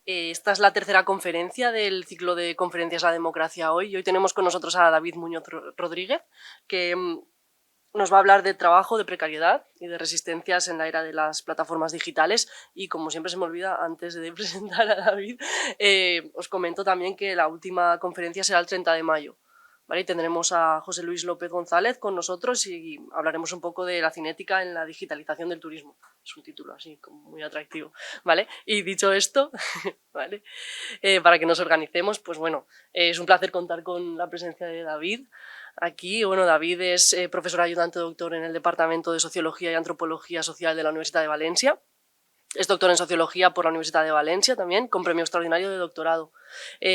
Esta es la tercera conferencia del ciclo de conferencias La Democracia Hoy, y hoy tenemos con nosotros a David Muñoz Rodríguez, que nos va a hablar de trabajo, de precariedad y de resistencias en la era de las plataformas digitales. Y como siempre se me olvida, antes de presentar a David, os comento también que la última conferencia será el 30 de mayo. ¿Vale? Y tendremos a José Luis López González con nosotros y hablaremos un poco de la cinética en la digitalización del turismo. Es un título así como muy atractivo, ¿vale? Y dicho esto, ¿vale? Para que nos organicemos, pues bueno, es un placer contar con la presencia de David aquí. Bueno, David es profesor ayudante doctor en el Departamento de Sociología y Antropología Social de la Universidad de Valencia. Es doctor en Sociología por la Universidad de Valencia también, con premio extraordinario de doctorado.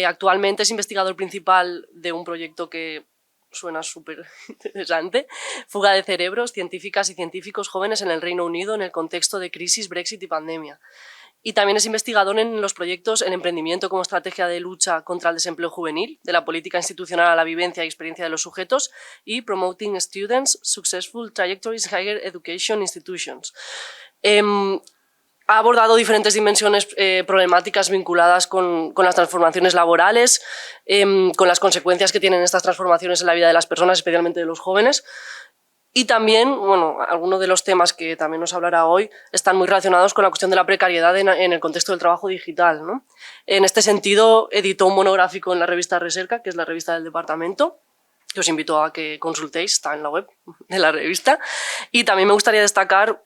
Actualmente es investigador principal de un proyecto que suena súper interesante, Fuga de cerebros, científicas y científicos jóvenes en el Reino Unido en el contexto de crisis, Brexit y pandemia. Y también es investigador en los proyectos El emprendimiento como estrategia de lucha contra el desempleo juvenil, de la política institucional a la vivencia y experiencia de los sujetos, y Promoting Students Successful Trajectories Higher Education Institutions. Ha abordado diferentes dimensiones problemáticas vinculadas con las transformaciones laborales, con las consecuencias que tienen estas transformaciones en la vida de las personas, especialmente de los jóvenes. Y también, bueno, algunos de los temas que también nos hablará hoy están muy relacionados con la cuestión de la precariedad en el contexto del trabajo digital, ¿no? En este sentido, editó un monográfico en la revista Recerca, que es la revista del departamento, que os invito a que consultéis, está en la web de la revista. Y también me gustaría destacar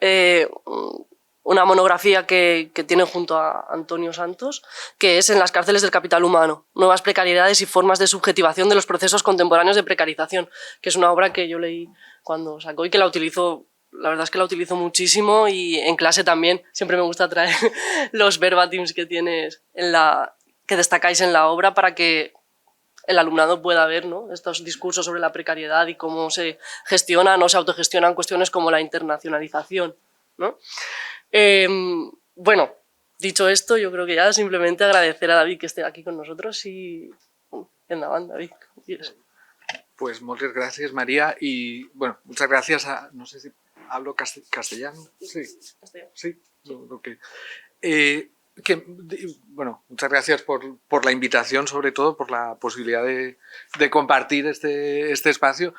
una monografía que tiene junto a Antonio Santos, que es En las cárceles del capital humano, nuevas precariedades y formas de subjetivación de los procesos contemporáneos de precarización, que es una obra que yo leí cuando sacó y que la utilizo, la verdad es que la utilizo muchísimo, y en clase también siempre me gusta traer los verbatims que tienes que destacáis en la obra para que el alumnado pueda ver, ¿no?, estos discursos sobre la precariedad y cómo se gestionan o se autogestionan cuestiones como la internacionalización, ¿no? Bueno, dicho esto, yo creo que ya simplemente agradecer a David que esté aquí con nosotros y endavant, David, com quieres. Pues muchas gracias, María, y bueno, muchas gracias a, no sé si hablo castellano, sí, Castellano. Sí, lo que... bueno, muchas gracias por la invitación, sobre todo por la posibilidad de compartir este espacio.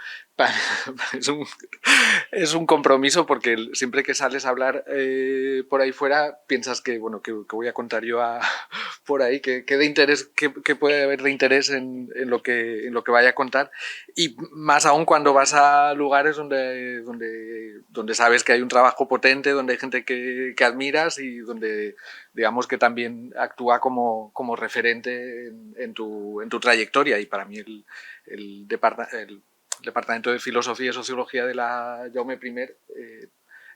Es un compromiso porque siempre que sales a hablar por ahí fuera piensas que, bueno, que voy a contar yo por ahí, que de interés, que puede haber de interés en lo que vaya a contar, y más aún cuando vas a lugares donde sabes que hay un trabajo potente, donde hay gente que admiras y donde, digamos, que también actúa como referente en tu trayectoria. Y para mí el Departamento de Filosofía y Sociología de la Jaume I,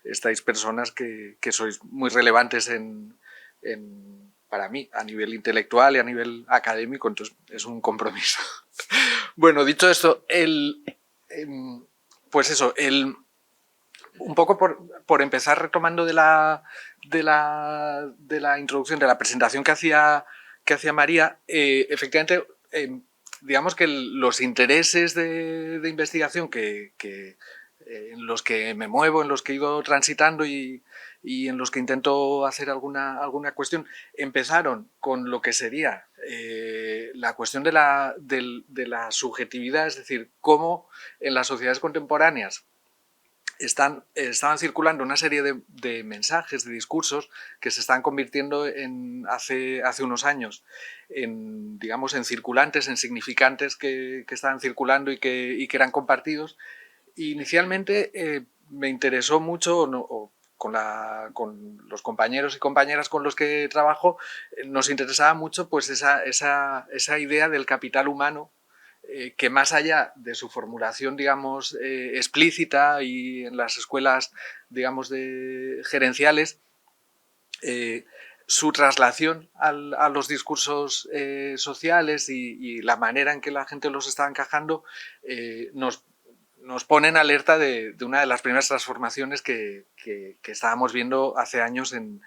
estáis personas que sois muy relevantes para mí, a nivel intelectual y a nivel académico, entonces es un compromiso. Bueno, dicho esto, pues eso, un poco por empezar retomando de la introducción, de la presentación que hacía María, efectivamente, digamos que los intereses de investigación en los que me muevo, en los que he ido transitando y en los que intento hacer alguna cuestión, empezaron con lo que sería la cuestión de la subjetividad, es decir, cómo en las sociedades contemporáneas estaban circulando una serie de mensajes, de discursos que se están convirtiendo hace unos años digamos, en circulantes, en significantes que estaban circulando y que eran compartidos. Inicialmente me interesó mucho, con los compañeros y compañeras con los que trabajo, nos interesaba mucho pues esa idea del capital humano, que más allá de su formulación, digamos, explícita y en las escuelas, digamos, gerenciales, su traslación a los discursos sociales y la manera en que la gente los está encajando nos pone en alerta de una de las primeras transformaciones que estábamos viendo hace años en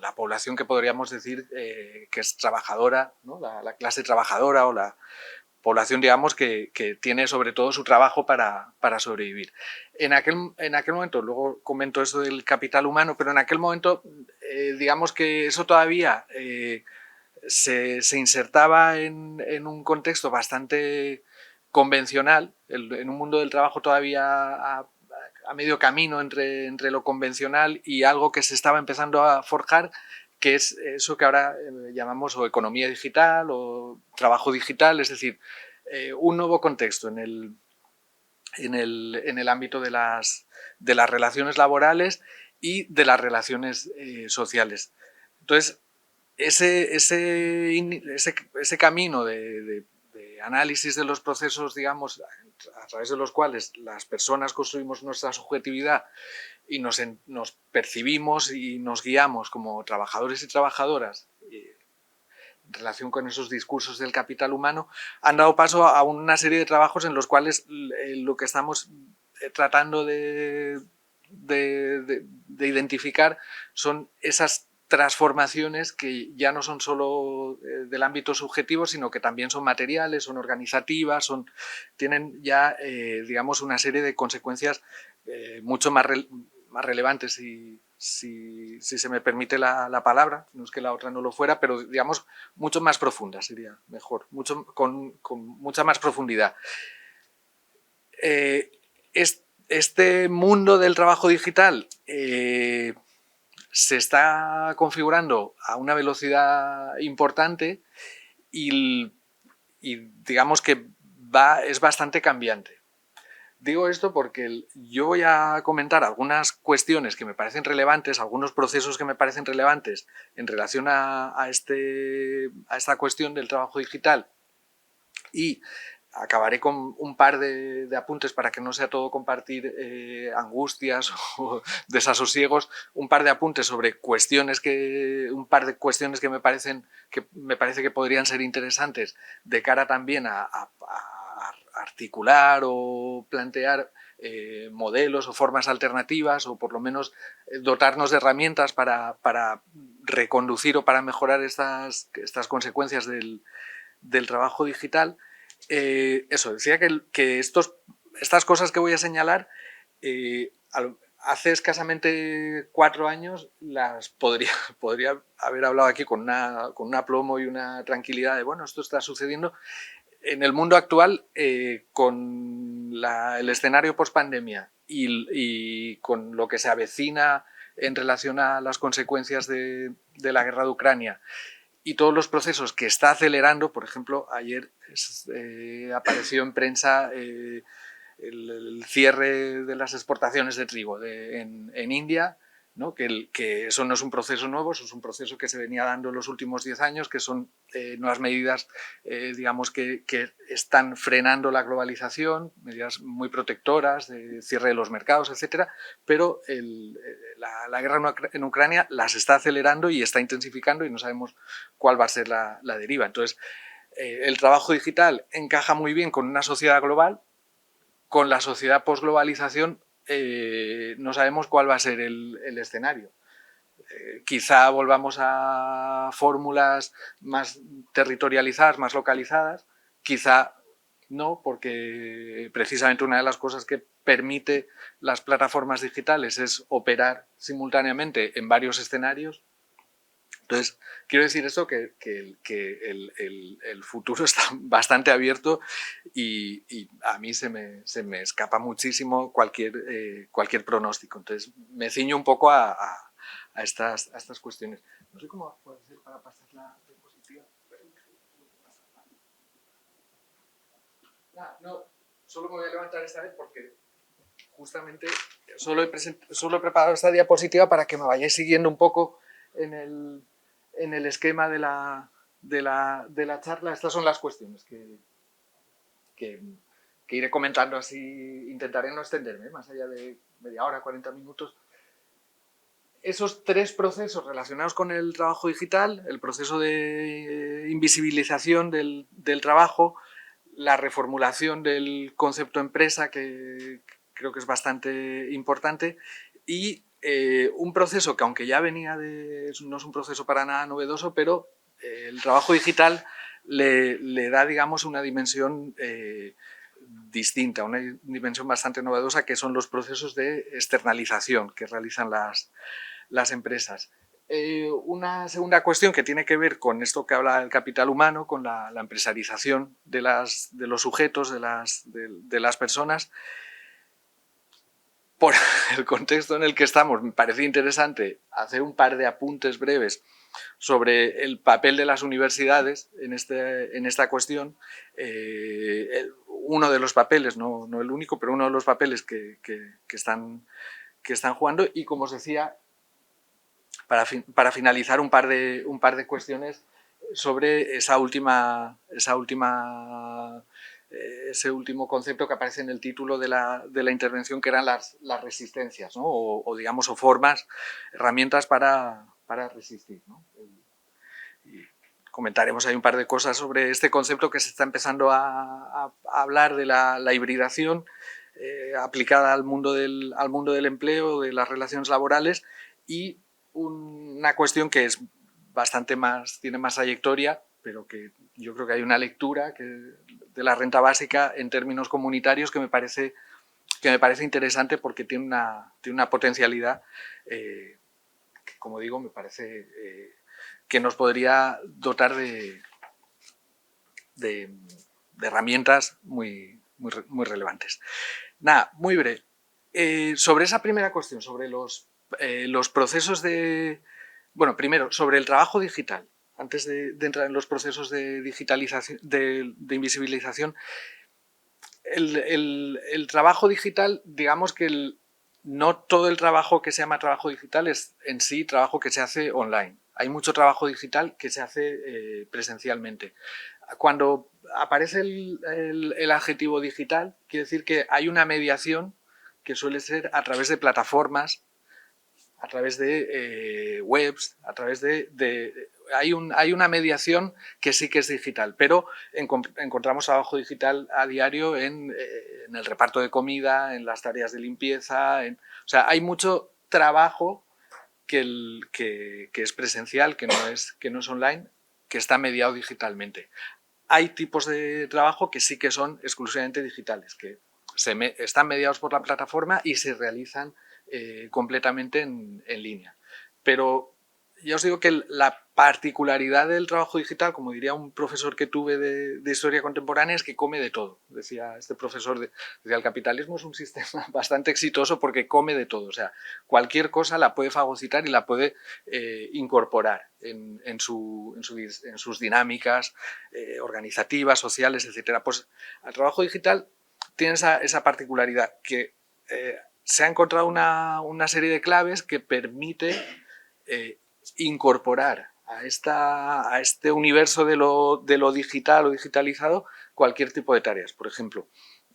la población que podríamos decir que es trabajadora, ¿no? La clase trabajadora o la población, digamos, que tiene sobre todo su trabajo para sobrevivir. En aquel momento, luego comento eso del capital humano, pero en aquel momento digamos que eso todavía se insertaba en un contexto bastante convencional, en un mundo del trabajo todavía a medio camino entre lo convencional y algo que se estaba empezando a forjar, que es eso que ahora llamamos o economía digital o trabajo digital, es decir, un nuevo contexto en el ámbito de las relaciones laborales y de las relaciones sociales. Entonces, ese camino de análisis de los procesos, digamos, a través de los cuales las personas construimos nuestra subjetividad y nos percibimos y nos guiamos como trabajadores y trabajadoras en relación con esos discursos del capital humano, han dado paso a una serie de trabajos en los cuales lo que estamos tratando de identificar son esas transformaciones que ya no son solo del ámbito subjetivo, sino que también son materiales, son organizativas, tienen ya, digamos, una serie de consecuencias mucho más relevantes, si se me permite la palabra, no es que la otra no lo fuera, pero digamos mucho más profunda sería mejor, con mucha más profundidad. Este mundo del trabajo digital se está configurando a una velocidad importante y digamos que es bastante cambiante. Digo esto porque yo voy a comentar algunas cuestiones que me parecen relevantes, algunos procesos que me parecen relevantes en relación a esta cuestión del trabajo digital, y acabaré con un par de apuntes para que no sea todo compartir angustias o desasosiegos, un par de apuntes sobre un par de cuestiones que me parece que podrían ser interesantes de cara también a articular o plantear modelos o formas alternativas, o por lo menos dotarnos de herramientas para reconducir o para mejorar estas consecuencias del trabajo digital. Eso, decía que estas cosas que voy a señalar, hace escasamente 4 años las podría haber hablado aquí con un aplomo y una tranquilidad de, bueno, esto está sucediendo. En el mundo actual, con el escenario post-pandemia y con lo que se avecina en relación a las consecuencias de la guerra de Ucrania y todos los procesos que está acelerando, por ejemplo, ayer apareció en prensa el cierre de las exportaciones de trigo en India, ¿no? Que eso no es un proceso nuevo, eso es un proceso que se venía dando en los últimos 10 años, que son nuevas medidas, digamos, que están frenando la globalización, medidas muy protectoras, de cierre de los mercados, etcétera, pero la guerra en Ucrania las está acelerando y está intensificando, y no sabemos cuál va a ser la deriva. Entonces, el trabajo digital encaja muy bien con una sociedad global. Con la sociedad post-globalización no sabemos cuál va a ser el escenario. Quizá volvamos a fórmulas más territorializadas, más localizadas, quizá no, porque precisamente una de las cosas que permite las plataformas digitales es operar simultáneamente en varios escenarios. Entonces, quiero decir esto, que el futuro está bastante abierto y a mí se me escapa muchísimo cualquier pronóstico. Entonces, me ciño un poco a estas cuestiones. No sé cómo puede ser para pasar la diapositiva. No, solo me voy a levantar esta vez porque justamente solo he preparado esta diapositiva para que me vayáis siguiendo un poco en el esquema de la charla. Estas son las cuestiones que iré comentando así. Intentaré no extenderme más allá de media hora, 40 minutos. Esos 3 procesos relacionados con el trabajo digital, el proceso de invisibilización del trabajo, la reformulación del concepto empresa, que creo que es bastante importante, y un proceso que, aunque ya venía no es un proceso para nada novedoso, pero el trabajo digital le da, digamos, una dimensión distinta, una dimensión bastante novedosa, que son los procesos de externalización que realizan las empresas. Una segunda cuestión que tiene que ver con esto que habla el capital humano, con la empresarización de los sujetos, de las personas. Por el contexto en el que estamos, me parecía interesante hacer un par de apuntes breves sobre el papel de las universidades en esta cuestión. Uno de los papeles, no el único, pero uno de los papeles que están jugando, y como os decía, para finalizar, un par de cuestiones sobre ese último concepto que aparece en el título de la intervención, que eran las resistencias, ¿no? o digamos, o formas, herramientas para resistir, ¿no? Y comentaremos ahí un par de cosas sobre este concepto que se está empezando a hablar de la hibridación aplicada al mundo del empleo, de las relaciones laborales, y una cuestión que es tiene más trayectoria, pero que yo creo que hay una lectura de la renta básica en términos comunitarios que me parece interesante, porque tiene una potencialidad que, como digo, me parece que nos podría dotar de herramientas muy relevantes. Nada, muy breve. Sobre esa primera cuestión, sobre los procesos de... Bueno, primero, sobre el trabajo digital. Antes de entrar en los procesos de digitalización, de invisibilización, el trabajo digital, digamos que no todo el trabajo que se llama trabajo digital es en sí trabajo que se hace online. Hay mucho trabajo digital que se hace presencialmente. Cuando aparece el adjetivo digital, quiere decir que hay una mediación que suele ser a través de plataformas, a través de webs, a través hay una mediación que sí que es digital, pero encontramos trabajo digital a diario en el reparto de comida, en las tareas de limpieza, o sea, hay mucho trabajo que es presencial, que no es online, que está mediado digitalmente. Hay tipos de trabajo que sí que son exclusivamente digitales, que están mediados por la plataforma y se realizan completamente en línea. Pero ya os digo que la particularidad del trabajo digital, como diría un profesor que tuve de historia contemporánea, es que come de todo. Decía este profesor, decía, el capitalismo es un sistema bastante exitoso porque come de todo. O sea, cualquier cosa la puede fagocitar y la puede incorporar en sus dinámicas organizativas, sociales, etc. Pues el trabajo digital tiene esa particularidad, que se ha encontrado una serie de claves que permite incorporar a este universo de lo digital o digitalizado cualquier tipo de tareas. Por ejemplo,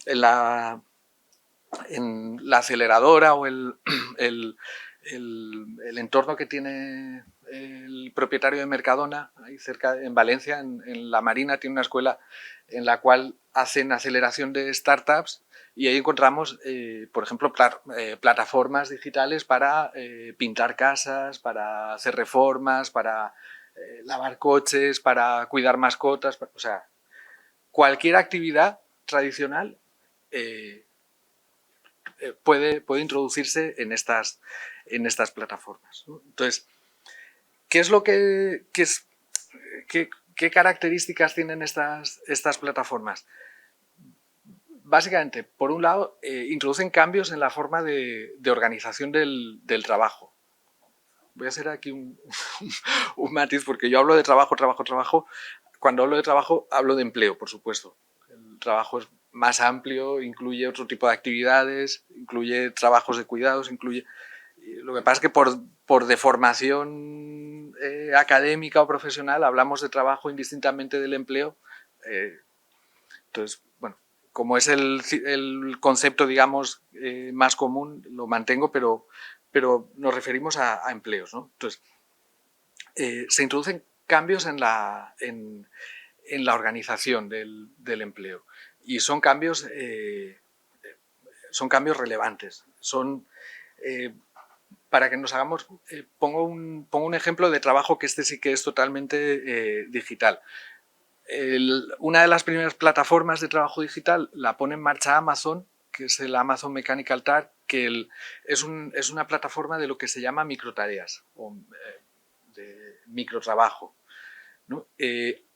en la aceleradora o el entorno que tiene el propietario de Mercadona, ahí cerca, en Valencia, en La Marina, tiene una escuela en la cual hacen aceleración de startups, y ahí encontramos, por ejemplo, plataformas digitales para pintar casas, para hacer reformas, para lavar coches, para cuidar mascotas, o sea, cualquier actividad tradicional puede introducirse en estas plataformas, ¿no? Entonces, ¿qué características tienen estas plataformas? Básicamente, por un lado, introducen cambios en la forma de organización del trabajo. Voy a hacer aquí un matiz, porque yo hablo de trabajo. Cuando hablo de trabajo, hablo de empleo, por supuesto. El trabajo es más amplio, incluye otro tipo de actividades, incluye trabajos de cuidados, incluye... Lo que pasa es que por deformación académica o profesional hablamos de trabajo indistintamente del empleo. Entonces, bueno, como es el concepto, digamos, más común, lo mantengo, pero nos referimos a empleos, ¿no? Entonces, se introducen cambios en la organización del empleo, y son cambios relevantes. Para que nos hagamos, pongo un ejemplo de trabajo que sí que es totalmente digital. Una de las primeras plataformas de trabajo digital la pone en marcha Amazon, que es el Amazon Mechanical Turk, que es una plataforma de lo que se llama microtareas, o microtrabajo, ¿no?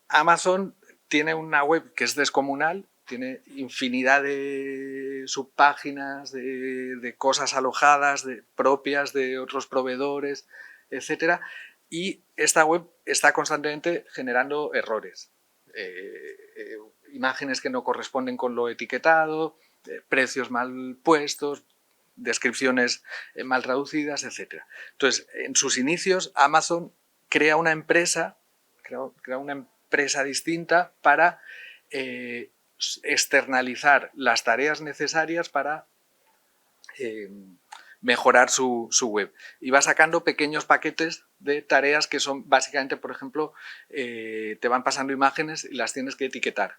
Amazon tiene una web que es descomunal, tiene infinidad de subpáginas, de cosas alojadas, propias de otros proveedores, etcétera, y esta web está constantemente generando errores. Imágenes que no corresponden con lo etiquetado, precios mal puestos, descripciones mal traducidas, etc. Entonces, en sus inicios, Amazon crea una empresa distinta para externalizar las tareas necesarias para mejorar su web. Y va sacando pequeños paquetes de tareas que son básicamente, por ejemplo, te van pasando imágenes y las tienes que etiquetar.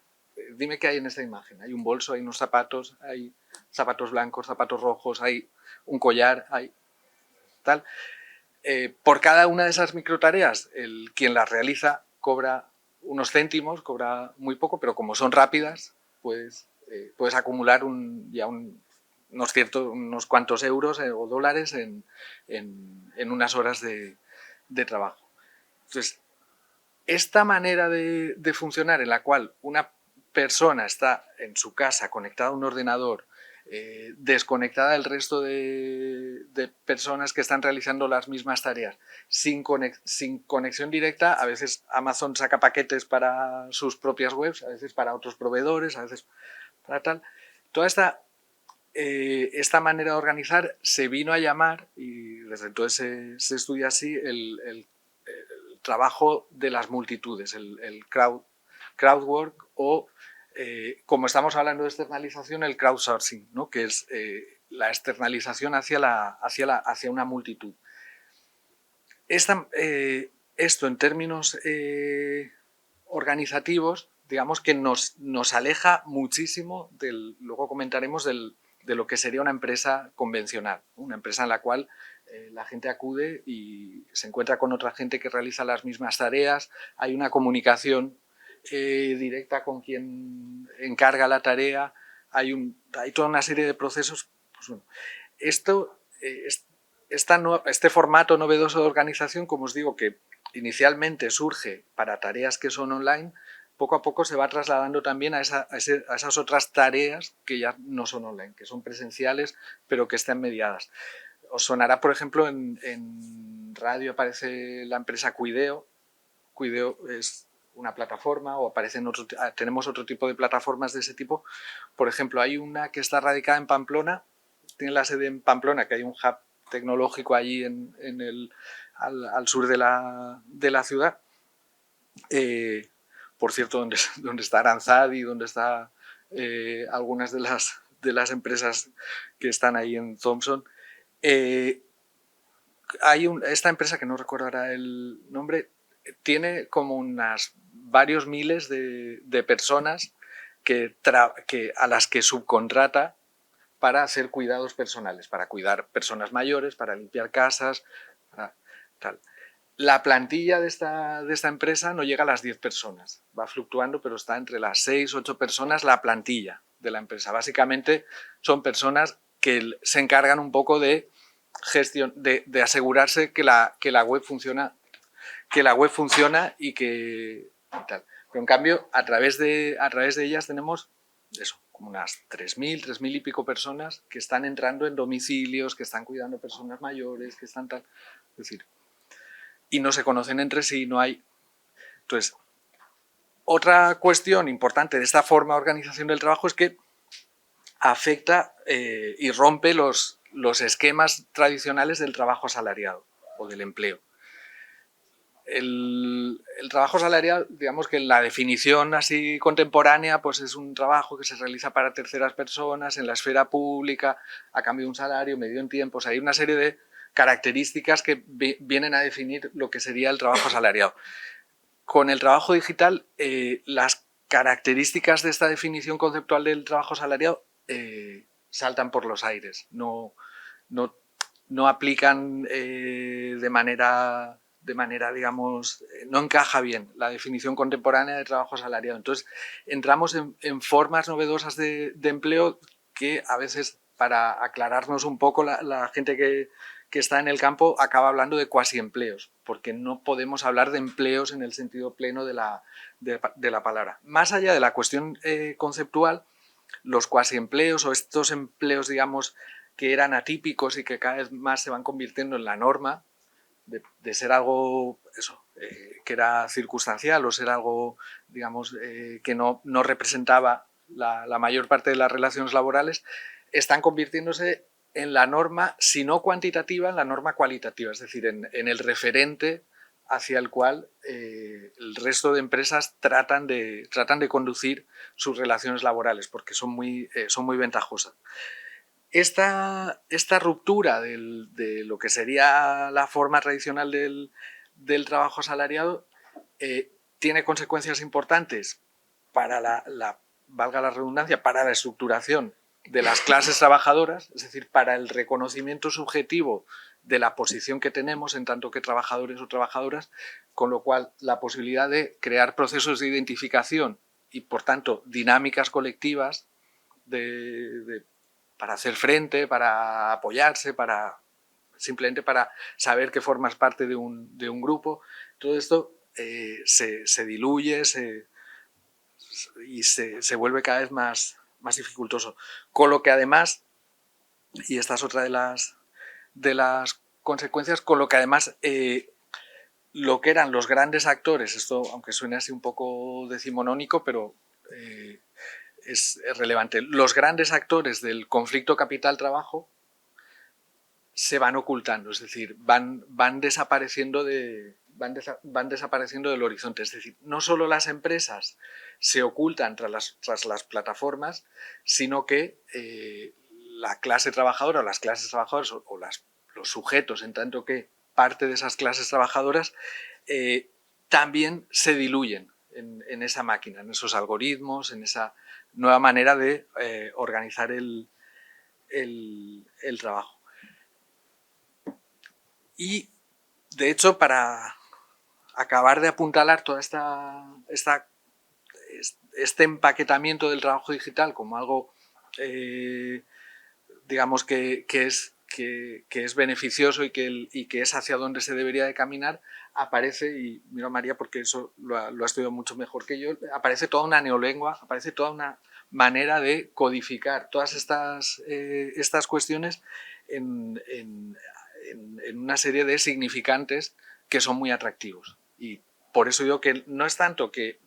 Dime qué hay en esta imagen. Hay un bolso, hay unos zapatos, hay zapatos blancos, zapatos rojos, hay un collar, hay tal. Por cada una de esas microtareas, quien las realiza cobra unos céntimos, cobra muy poco, pero como son rápidas, pues puedes acumular unos cuantos euros o dólares en unas horas de trabajo. Entonces, esta manera de funcionar en la cual una persona está en su casa conectada a un ordenador, desconectada del resto de personas que están realizando las mismas tareas, sin conexión directa. A veces Amazon saca paquetes para sus propias webs, a veces para otros proveedores, a veces para tal. Toda esta manera de organizar se vino a llamar, y desde entonces se estudia así, el trabajo de las multitudes, el crowdwork, o como estamos hablando de externalización, el crowdsourcing, ¿no? Que es la externalización hacia una multitud. Esto en términos organizativos, digamos que nos aleja muchísimo luego comentaremos de lo que sería una empresa convencional, una empresa en la cual la gente acude y se encuentra con otra gente que realiza las mismas tareas, hay una comunicación directa con quien encarga la tarea, hay toda una serie de procesos. Pues bueno, este formato novedoso de organización, como os digo, que inicialmente surge para tareas que son online, poco a poco se va trasladando también a esas otras tareas que ya no son online, que son presenciales, pero que estén mediadas. Os sonará, por ejemplo, en radio aparece la empresa Cuideo. Cuideo es una plataforma, o tenemos otro tipo de plataformas de ese tipo. Por ejemplo, hay una que está radicada en Pamplona, tiene la sede en Pamplona, que hay un hub tecnológico allí al sur de la ciudad. Por cierto, donde está Aranzadi, donde están algunas de las empresas que están ahí en Thompson. Esta empresa, que no recuerdo ahora el nombre, tiene como varios miles de personas a las que subcontrata para hacer cuidados personales, para cuidar personas mayores, para limpiar casas, tal. La plantilla de esta empresa no llega a las 10 personas, va fluctuando, pero está entre las 6 o 8 personas la plantilla de la empresa. Básicamente son personas que se encargan un poco de gestión, de asegurarse que la web funciona, y que tal. Pero en cambio, a través de ellas tenemos eso, como unas 3.000 y pico personas que están entrando en domicilios, que están cuidando personas mayores, que están tal. Es decir, y no se conocen entre sí, no hay. Entonces, otra cuestión importante de esta forma de organización del trabajo es que afecta y rompe los esquemas tradicionales del trabajo asalariado o del empleo. El trabajo asalariado, digamos que la definición así contemporánea, pues es un trabajo que se realiza para terceras personas en la esfera pública a cambio de un salario, medido en tiempo. O sea, hay una serie de características que vienen a definir lo que sería el trabajo asalariado. Con el trabajo digital, las características de esta definición conceptual del trabajo asalariado saltan por los aires, no aplican de manera, digamos, no encaja bien la definición contemporánea de trabajo asalariado. Entonces, entramos en formas novedosas de empleo que a veces, para aclararnos un poco la gente que que está en el campo acaba hablando de cuasi empleos, porque no podemos hablar de empleos en el sentido pleno de la palabra. Más allá de la cuestión conceptual, los cuasi empleos o estos empleos, digamos, que eran atípicos y que cada vez más se van convirtiendo en la norma, de ser algo que era circunstancial o ser algo, digamos, que no representaba la mayor parte de las relaciones laborales, están convirtiéndose en la norma, si no cuantitativa, en la norma cualitativa, es decir, en el referente hacia el cual el resto de empresas tratan de conducir sus relaciones laborales, porque son muy ventajosas. Esta ruptura de lo que sería la forma tradicional del trabajo asalariado tiene consecuencias importantes para valga la redundancia, para la estructuración de las clases trabajadoras, es decir, para el reconocimiento subjetivo de la posición que tenemos en tanto que trabajadores o trabajadoras, con lo cual la posibilidad de crear procesos de identificación y, por tanto, dinámicas colectivas para hacer frente, para apoyarse, simplemente para saber que formas parte de un grupo. Todo esto se diluye y se vuelve cada vez más dificultoso. Con lo que además, y esta es otra de las consecuencias, con lo que además lo que eran los grandes actores, esto aunque suene así un poco decimonónico, pero es relevante. Los grandes actores del conflicto capital-trabajo se van ocultando, es decir, van desapareciendo van desapareciendo del horizonte. Es decir, no solo las empresas se ocultan tras las plataformas, sino que la clase trabajadora o las clases trabajadoras o los sujetos, en tanto que parte de esas clases trabajadoras, también se diluyen en esa máquina, en esos algoritmos, en esa nueva manera de organizar el trabajo. Y, de hecho, para acabar de apuntalar toda este empaquetamiento del trabajo digital como algo, digamos, que es beneficioso y que es hacia donde se debería de caminar, aparece, y miro a María porque eso lo ha estudiado mucho mejor que yo, aparece toda una neolengua, aparece toda una manera de codificar todas estas cuestiones en una serie de significantes que son muy atractivos. Y por eso digo que no es tanto que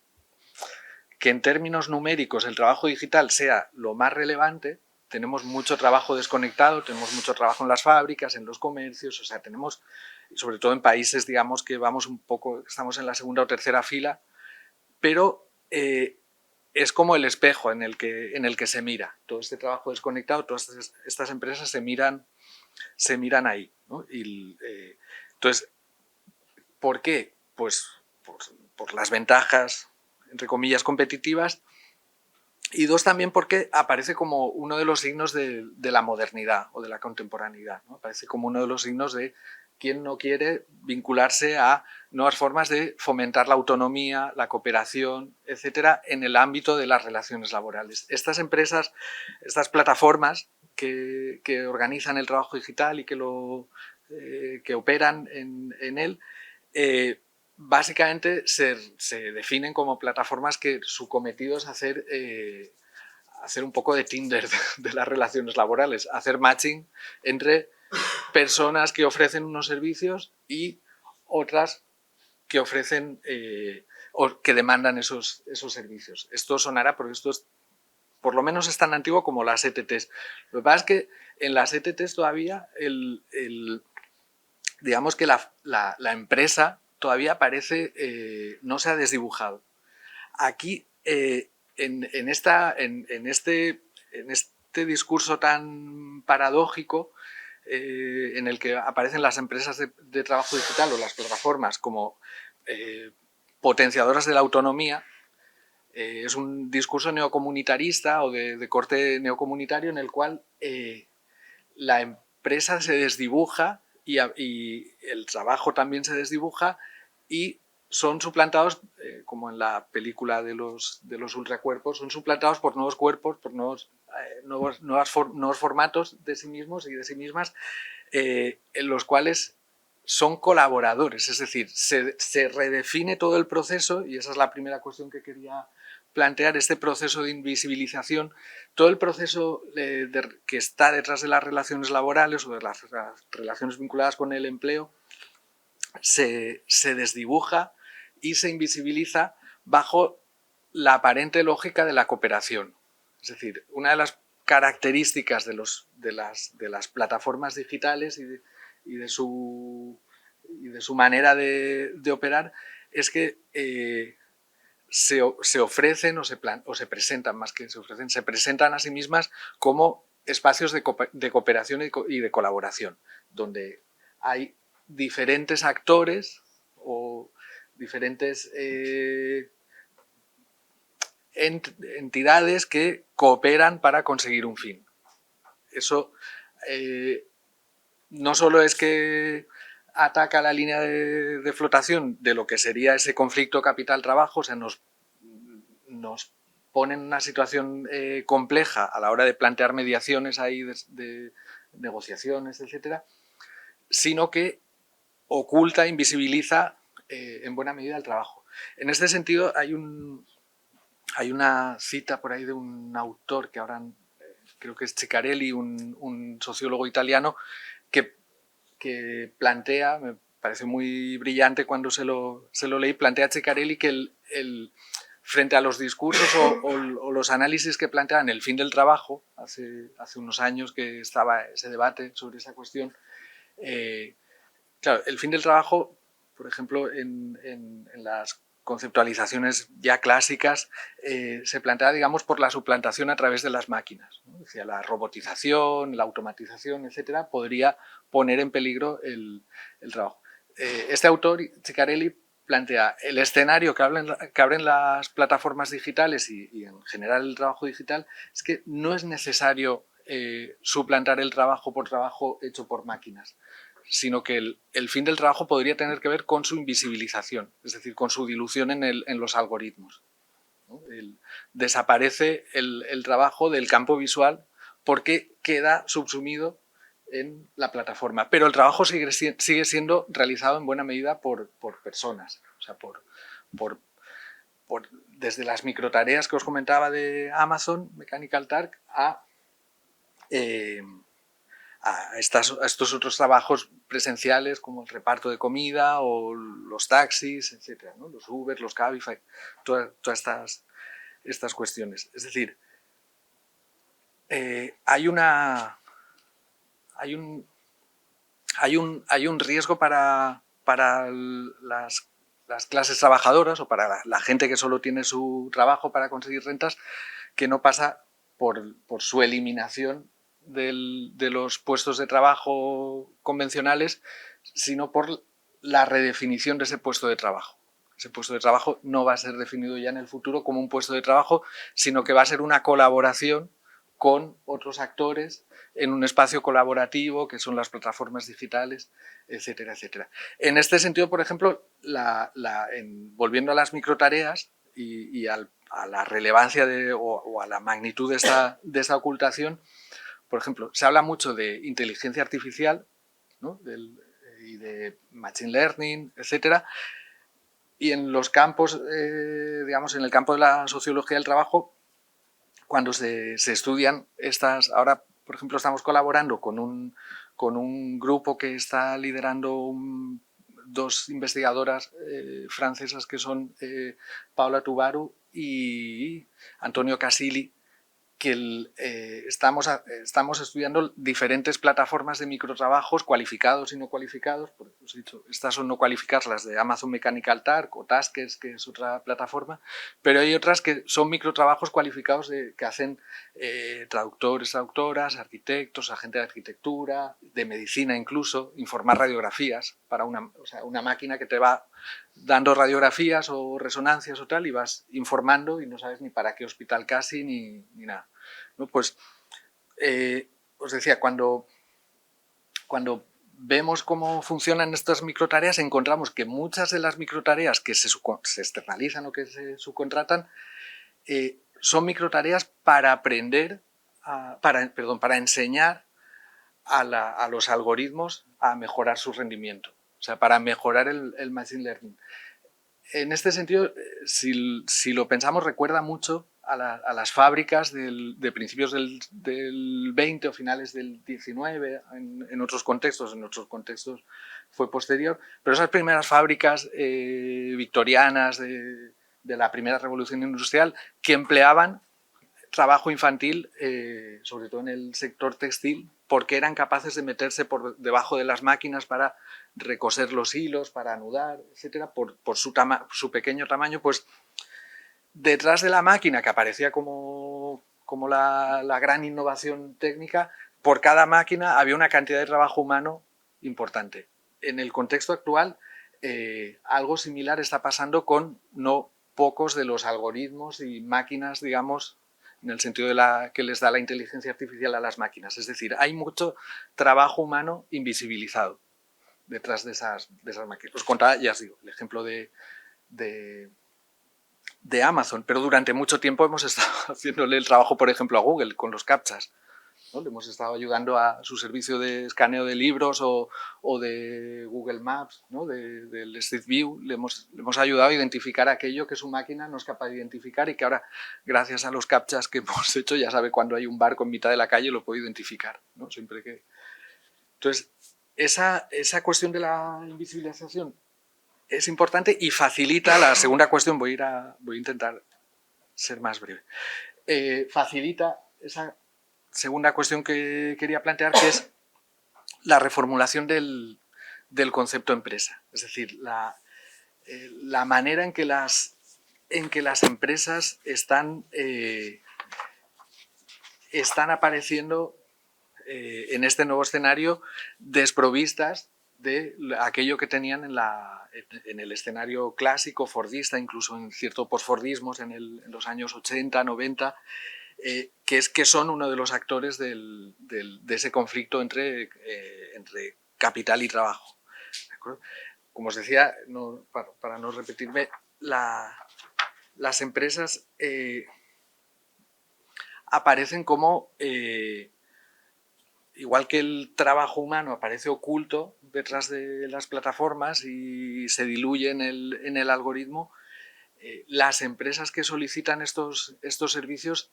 en términos numéricos el trabajo digital sea lo más relevante. Tenemos mucho trabajo desconectado, tenemos mucho trabajo en las fábricas, en los comercios, o sea, tenemos, sobre todo en países, digamos, que vamos un poco, estamos en la segunda o tercera fila, pero es como el espejo en el que se mira. Todo este trabajo desconectado, todas estas empresas se miran ahí, ¿no? Entonces, ¿por qué? Pues por las ventajas, entre comillas, competitivas, y dos, también porque aparece como uno de los signos de la modernidad o de la contemporaneidad, ¿no? Aparece como uno de los signos de quién no quiere vincularse a nuevas formas de fomentar la autonomía, la cooperación, etcétera, en el ámbito de las relaciones laborales. Estas empresas, estas plataformas que organizan el trabajo digital y que operan en él, básicamente se definen como plataformas que su cometido es hacer un poco de Tinder de las relaciones laborales, hacer matching entre personas que ofrecen unos servicios y otras que ofrecen o que demandan esos servicios. Esto sonará porque esto es, por lo menos, es tan antiguo como las ETTs. Lo que pasa es que en las ETTs todavía digamos que la empresa todavía parece no se ha desdibujado. Aquí, en este discurso tan paradójico en el que aparecen las empresas de trabajo digital o las plataformas como potenciadoras de la autonomía, es un discurso neocomunitarista o de corte neocomunitario en el cual la empresa se desdibuja y el trabajo también se desdibuja y son suplantados, como en la película de los ultracuerpos, son suplantados por nuevos cuerpos, por nuevos formatos de sí mismos y de sí mismas, en los cuales son colaboradores, es decir, se redefine todo el proceso, y esa es la primera cuestión que quería plantear, este proceso de invisibilización, todo el proceso que está detrás de las relaciones laborales o de las relaciones vinculadas con el empleo, se desdibuja y se invisibiliza bajo la aparente lógica de la cooperación. Es decir, una de las características de las plataformas digitales y de su manera de operar es que se ofrecen o se presentan, más que se ofrecen, se presentan a sí mismas como espacios de cooperación y de colaboración, donde hay diferentes actores o diferentes entidades que cooperan para conseguir un fin. Eso no solo es que ataca la línea de flotación de lo que sería ese conflicto capital-trabajo, o sea, nos pone en una situación compleja a la hora de plantear mediaciones ahí de negociaciones, etcétera, sino que oculta, invisibiliza en buena medida el trabajo. En este sentido hay una cita por ahí de un autor que ahora creo que es Ciccarelli, un sociólogo italiano, que plantea, me parece muy brillante cuando se lo leí, plantea Ciccarelli que frente a los discursos o los análisis que planteaban el fin del trabajo, hace unos años que estaba ese debate sobre esa cuestión, claro, el fin del trabajo, por ejemplo, en las conceptualizaciones ya clásicas, se plantea, digamos, por la suplantación a través de las máquinas, ¿no? Decía, la robotización, la automatización, etcétera, podría poner en peligro el trabajo. Este autor, Ciccarelli, plantea el escenario que abren las plataformas digitales y en general el trabajo digital, es que no es necesario suplantar el trabajo por trabajo hecho por máquinas, sino que el fin del trabajo podría tener que ver con su invisibilización, es decir, con su dilución en los algoritmos, ¿no? Desaparece el trabajo del campo visual porque queda subsumido en la plataforma, pero el trabajo sigue siendo realizado en buena medida por personas, o sea, desde las microtareas que os comentaba de Amazon, Mechanical Turk, a estos otros trabajos presenciales como el reparto de comida o los taxis, etcétera, ¿no? Los Uber, los Cabify, todas estas cuestiones. Es decir, hay un riesgo para las clases trabajadoras o para la gente que solo tiene su trabajo para conseguir rentas, que no pasa por su eliminación de los puestos de trabajo convencionales, sino por la redefinición de ese puesto de trabajo. Ese puesto de trabajo no va a ser definido ya en el futuro como un puesto de trabajo, sino que va a ser una colaboración con otros actores en un espacio colaborativo que son las plataformas digitales, etcétera, etcétera. En este sentido, por ejemplo, volviendo a las microtareas y a la relevancia o a la magnitud de esta ocultación, por ejemplo, se habla mucho de inteligencia artificial, ¿no? Y de machine learning, etcétera, y en los campos, digamos, en el campo de la sociología del trabajo, cuando se estudian estas, ahora por ejemplo estamos colaborando con un grupo que está liderando dos investigadoras francesas que son Paola Tubaru y Antonio Casilli, que estamos estudiando diferentes plataformas de microtrabajos cualificados y no cualificados. Por os he dicho, estas son no cualificadas, las de Amazon Mechanical Turk o Taskers, que es otra plataforma, pero hay otras que son microtrabajos cualificados que hacen traductores, traductoras, arquitectos, agentes de arquitectura, de medicina incluso, informar radiografías para una máquina que te va dando radiografías o resonancias o tal, y vas informando y no sabes ni para qué hospital casi ni nada, ¿no? Pues os decía, cuando vemos cómo funcionan estas microtareas, encontramos que muchas de las microtareas que se externalizan o que se subcontratan son microtareas para aprender, para enseñar a los algoritmos a mejorar su rendimiento, o sea, para mejorar el Machine Learning. En este sentido, si lo pensamos, recuerda mucho a las fábricas de principios del 20 o finales del 19, en otros contextos fue posterior, pero esas primeras fábricas victorianas de la primera revolución industrial que empleaban trabajo infantil, sobre todo en el sector textil, porque eran capaces de meterse por debajo de las máquinas para recoser los hilos, para anudar, etcétera, por su pequeño tamaño. Pues detrás de la máquina, que aparecía como la gran innovación técnica, por cada máquina había una cantidad de trabajo humano importante. En el contexto actual, algo similar está pasando con no pocos de los algoritmos y máquinas, digamos, en el sentido que les da la inteligencia artificial a las máquinas. Es decir, hay mucho trabajo humano invisibilizado detrás de esas máquinas. Os contaba, ya os digo, el ejemplo de Amazon, pero durante mucho tiempo hemos estado haciéndole el trabajo, por ejemplo, a Google con los CAPTCHAs, ¿no? Le hemos estado ayudando a su servicio de escaneo de libros o de Google Maps, ¿no? del Street View. Le hemos ayudado a identificar aquello que su máquina no es capaz de identificar y que ahora, gracias a los CAPTCHAs que hemos hecho, ya sabe cuando hay un barco en mitad de la calle, lo puede identificar, ¿no? Siempre que... Entonces, esa cuestión de la invisibilización es importante y facilita la segunda cuestión. Voy a intentar ser más breve. Facilita esa segunda cuestión que quería plantear, que es la reformulación del concepto empresa. Es decir, la manera en que las empresas están apareciendo en este nuevo escenario desprovistas de aquello que tenían en el escenario clásico, fordista, incluso en cierto posfordismo en los años 80, 90, que son uno de los actores de ese conflicto entre capital y trabajo. ¿De acuerdo? Como os decía, para no repetirme, las empresas aparecen como... igual que el trabajo humano aparece oculto detrás de las plataformas y se diluye en el algoritmo, las empresas que solicitan estos servicios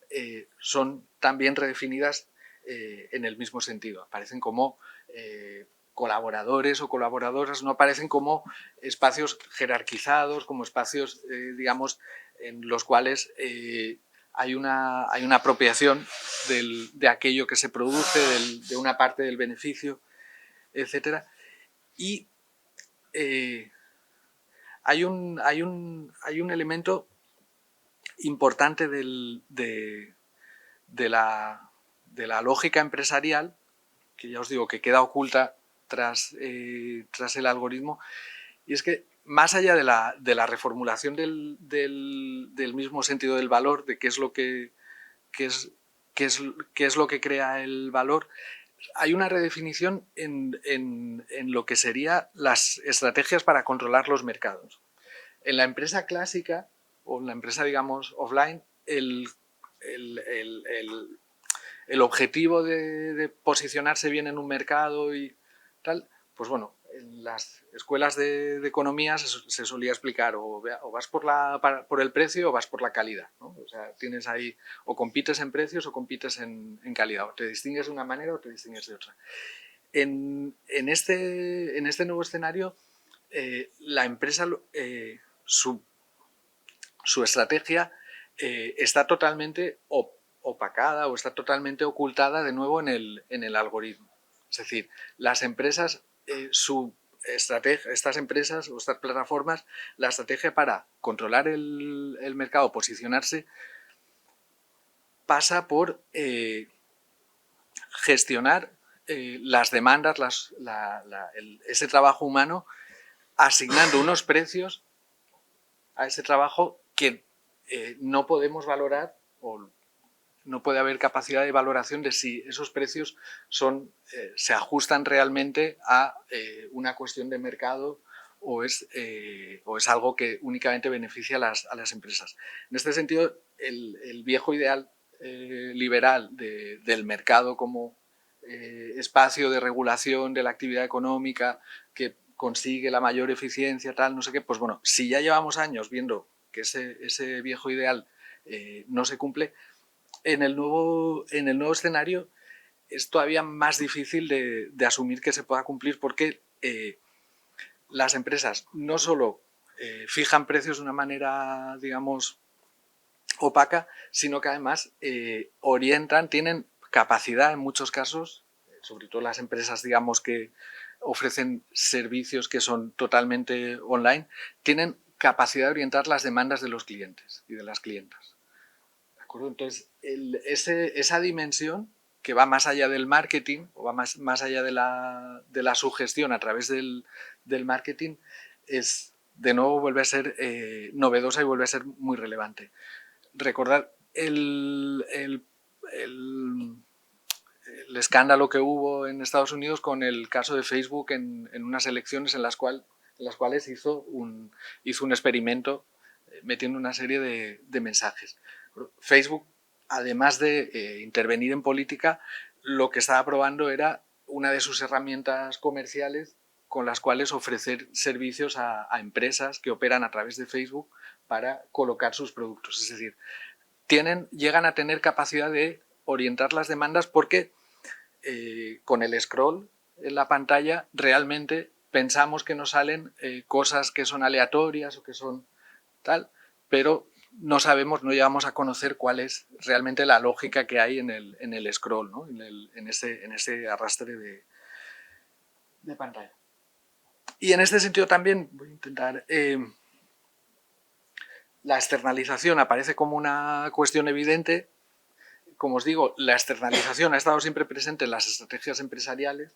son también redefinidas en el mismo sentido. Aparecen como colaboradores o colaboradoras, no aparecen como espacios jerarquizados, como espacios, digamos, en los cuales hay una apropiación de aquello que se produce, de una parte del beneficio, etc. Y hay un elemento importante de la lógica empresarial, que ya os digo que queda oculta tras el algoritmo, y es que más allá de la reformulación del mismo sentido del valor, de qué es lo que crea el valor, hay una redefinición en lo que serían las estrategias para controlar los mercados. En la empresa clásica, o en la empresa, digamos, offline, el objetivo de posicionarse bien en un mercado y tal, pues bueno, en las escuelas de economía se solía explicar o vas por el precio o vas por la calidad, ¿no? O sea, tienes ahí o compites en precios o compites en calidad, o te distingues de una manera o te distingues de otra. En este nuevo escenario, la empresa, su estrategia está totalmente opacada o está totalmente ocultada de nuevo en el algoritmo. Es decir, las empresas, estas empresas o estas plataformas, la estrategia para controlar el mercado, posicionarse, pasa por gestionar las demandas, ese trabajo humano, asignando unos precios a ese trabajo que no podemos valorar, o no puede haber capacidad de valoración de si esos precios se ajustan realmente a una cuestión de mercado o es algo que únicamente beneficia a las empresas. En este sentido, el viejo ideal liberal del mercado como espacio de regulación de la actividad económica que consigue la mayor eficiencia, tal, no sé qué, pues bueno, si ya llevamos años viendo que ese viejo ideal no se cumple, en el nuevo escenario es todavía más difícil de asumir que se pueda cumplir, porque las empresas no solo fijan precios de una manera, digamos, opaca, sino que además orientan, tienen capacidad en muchos casos, sobre todo las empresas, digamos, que ofrecen servicios que son totalmente online, tienen capacidad de orientar las demandas de los clientes y de las clientas. ¿De acuerdo? Entonces, esa dimensión que va más allá del marketing, o va más allá de la sugestión a través del marketing, es, de nuevo, vuelve a ser novedosa y vuelve a ser muy relevante. Recordar el escándalo que hubo en Estados Unidos con el caso de Facebook en unas elecciones en las cuales hizo un experimento metiendo una serie de mensajes. Facebook, además de intervenir en política, lo que estaba probando era una de sus herramientas comerciales con las cuales ofrecer servicios a empresas que operan a través de Facebook para colocar sus productos. Es decir, llegan a tener capacidad de orientar las demandas, porque con el scroll en la pantalla realmente pensamos que nos salen cosas que son aleatorias o que son tal, pero no sabemos, no llegamos a conocer cuál es realmente la lógica que hay en el scroll, ¿no? en ese arrastre de pantalla. Y en este sentido también voy a intentar... la externalización aparece como una cuestión evidente. Como os digo, la externalización ha estado siempre presente en las estrategias empresariales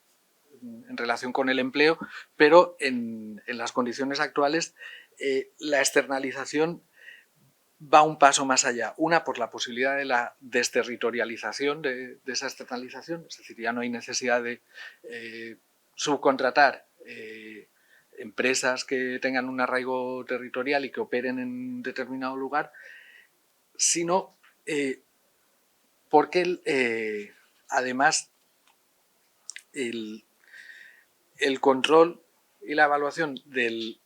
en relación con el empleo, pero en las condiciones actuales la externalización va un paso más allá. Una, por la posibilidad de la desterritorialización de esa externalización, es decir, ya no hay necesidad de subcontratar empresas que tengan un arraigo territorial y que operen en determinado lugar, sino porque además el control y la evaluación de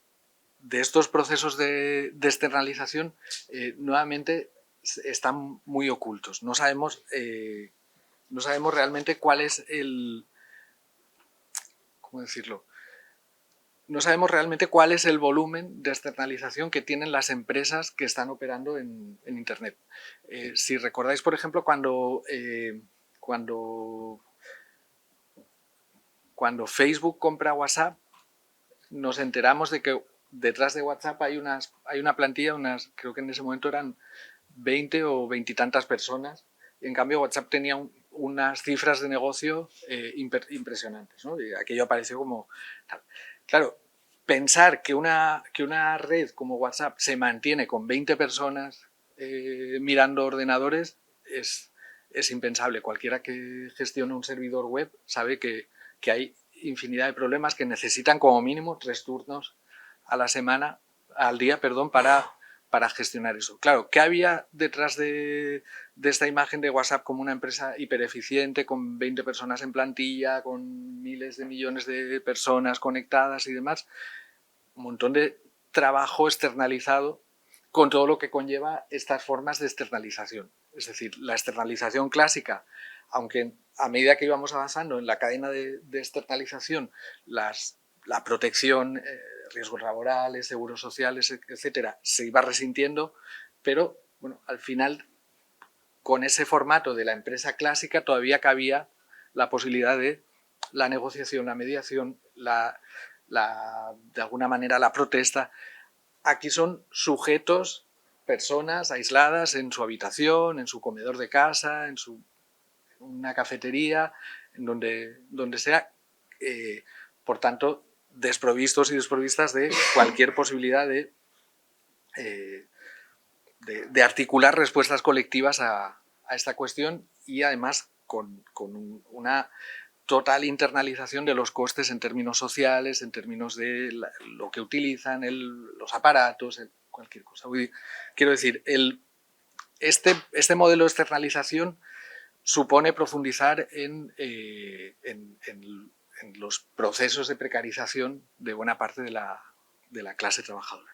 estos procesos de externalización nuevamente están muy ocultos. No sabemos realmente cuál es ¿cómo decirlo? No sabemos realmente cuál es el volumen de externalización que tienen las empresas que están operando en Internet. Si recordáis, por ejemplo, cuando Facebook compra WhatsApp, nos enteramos de que detrás de WhatsApp hay una plantilla, creo que en ese momento eran 20 o 20 y tantas personas. Y en cambio WhatsApp tenía unas cifras de negocio impresionantes, ¿no? Y aquello apareció como... Claro, pensar que una red como WhatsApp se mantiene con 20 personas mirando ordenadores es impensable. Cualquiera que gestione un servidor web sabe que hay infinidad de problemas que necesitan como mínimo 3 turnos al día, para gestionar eso. Claro, ¿qué había detrás de esta imagen de WhatsApp como una empresa hipereficiente, con 20 personas en plantilla, con miles de millones de personas conectadas y demás? Un montón de trabajo externalizado con todo lo que conlleva estas formas de externalización. Es decir, la externalización clásica, aunque a medida que íbamos avanzando en la cadena de externalización, la protección, riesgos laborales, seguros sociales, etcétera, se iba resintiendo, pero bueno, al final, con ese formato de la empresa clásica, todavía cabía la posibilidad de la negociación, la mediación, de alguna manera la protesta. Aquí son sujetos, personas aisladas en su habitación, en su comedor de casa, en una cafetería, en donde sea, por tanto, desprovistos y desprovistas de cualquier posibilidad de articular respuestas colectivas a esta cuestión, y además con una total internalización de los costes en términos sociales, en términos de lo que utilizan, los aparatos, cualquier cosa. Quiero decir, este modelo de externalización supone profundizar en los procesos de precarización de buena parte de la clase trabajadora.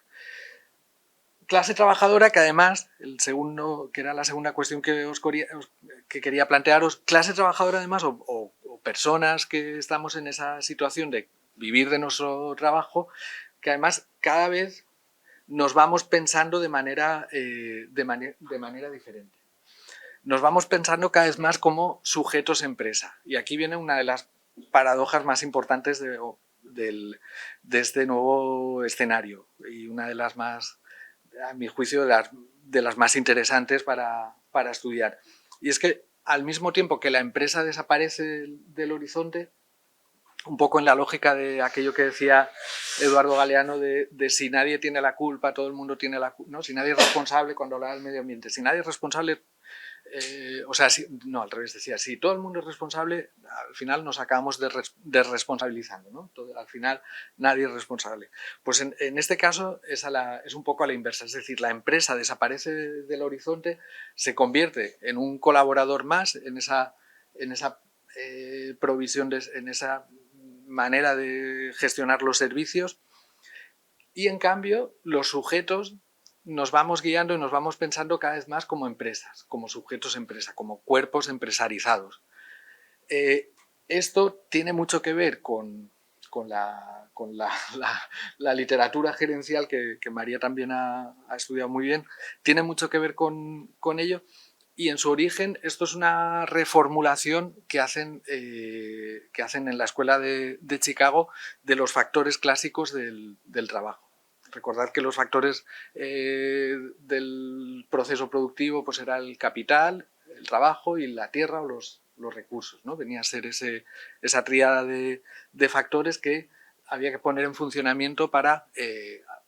Clase trabajadora que además, que era la segunda cuestión que quería plantearos, clase trabajadora además o personas que estamos en esa situación de vivir de nuestro trabajo, que además cada vez nos vamos pensando de manera diferente. Nos vamos pensando cada vez más como sujetos empresa. Y aquí viene una de las paradojas más importantes de este nuevo escenario y una de las más, a mi juicio, de las más interesantes para estudiar. Y es que al mismo tiempo que la empresa desaparece del horizonte, un poco en la lógica de aquello que decía Eduardo Galeano de si nadie tiene la culpa, todo el mundo tiene la culpa, ¿no? Si nadie es responsable, cuando hablaba del medio ambiente, si nadie es responsable, no, al revés, decía, si todo el mundo es responsable, al final nos acabamos desresponsabilizando, ¿no? Al final nadie es responsable. Pues en este caso es un poco a la inversa, es decir, la empresa desaparece del horizonte, se convierte en un colaborador más en esa provisión, en esa manera de gestionar los servicios, y en cambio los sujetos nos vamos guiando y nos vamos pensando cada vez más como empresas, como sujetos empresa, como cuerpos empresarizados. Esto tiene mucho que ver con la literatura gerencial que María también ha estudiado muy bien, tiene mucho que ver con ello. Y en su origen esto es una reformulación que hacen en la Escuela de Chicago de los factores clásicos del trabajo. Recordad que los factores del proceso productivo pues era el capital, el trabajo y la tierra o los recursos, ¿no? Venía a ser esa tríada de factores que había que poner en funcionamiento para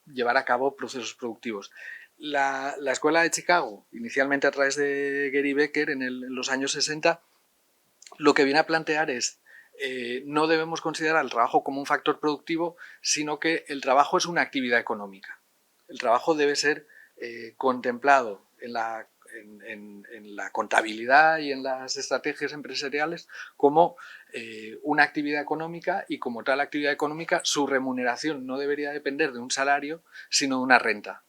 llevar a cabo procesos productivos. La Escuela de Chicago, inicialmente a través de Gary Becker en los años 60, lo que viene a plantear es no debemos considerar el trabajo como un factor productivo, sino que el trabajo es una actividad económica. El trabajo debe ser contemplado en la contabilidad y en las estrategias empresariales como una actividad económica, y como tal actividad económica su remuneración no debería depender de un salario, sino de una renta.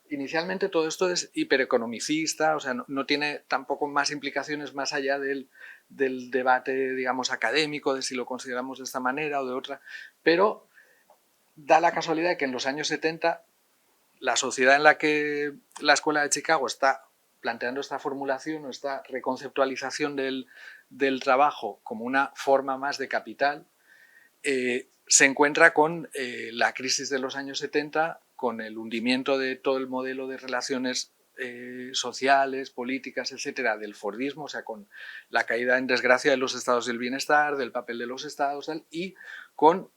Inicialmente todo esto es hipereconomicista, o sea, no tiene tampoco más implicaciones más allá del debate, digamos, académico, de si lo consideramos de esta manera o de otra, pero da la casualidad de que en los años 70 la sociedad en la que la Escuela de Chicago está planteando esta formulación o esta reconceptualización del trabajo como una forma más de capital, se encuentra con la crisis de los años 70, con el hundimiento de todo el modelo de relaciones sociales, políticas, etcétera, del fordismo, o sea, con la caída en desgracia de los estados del bienestar, del papel de los estados, y con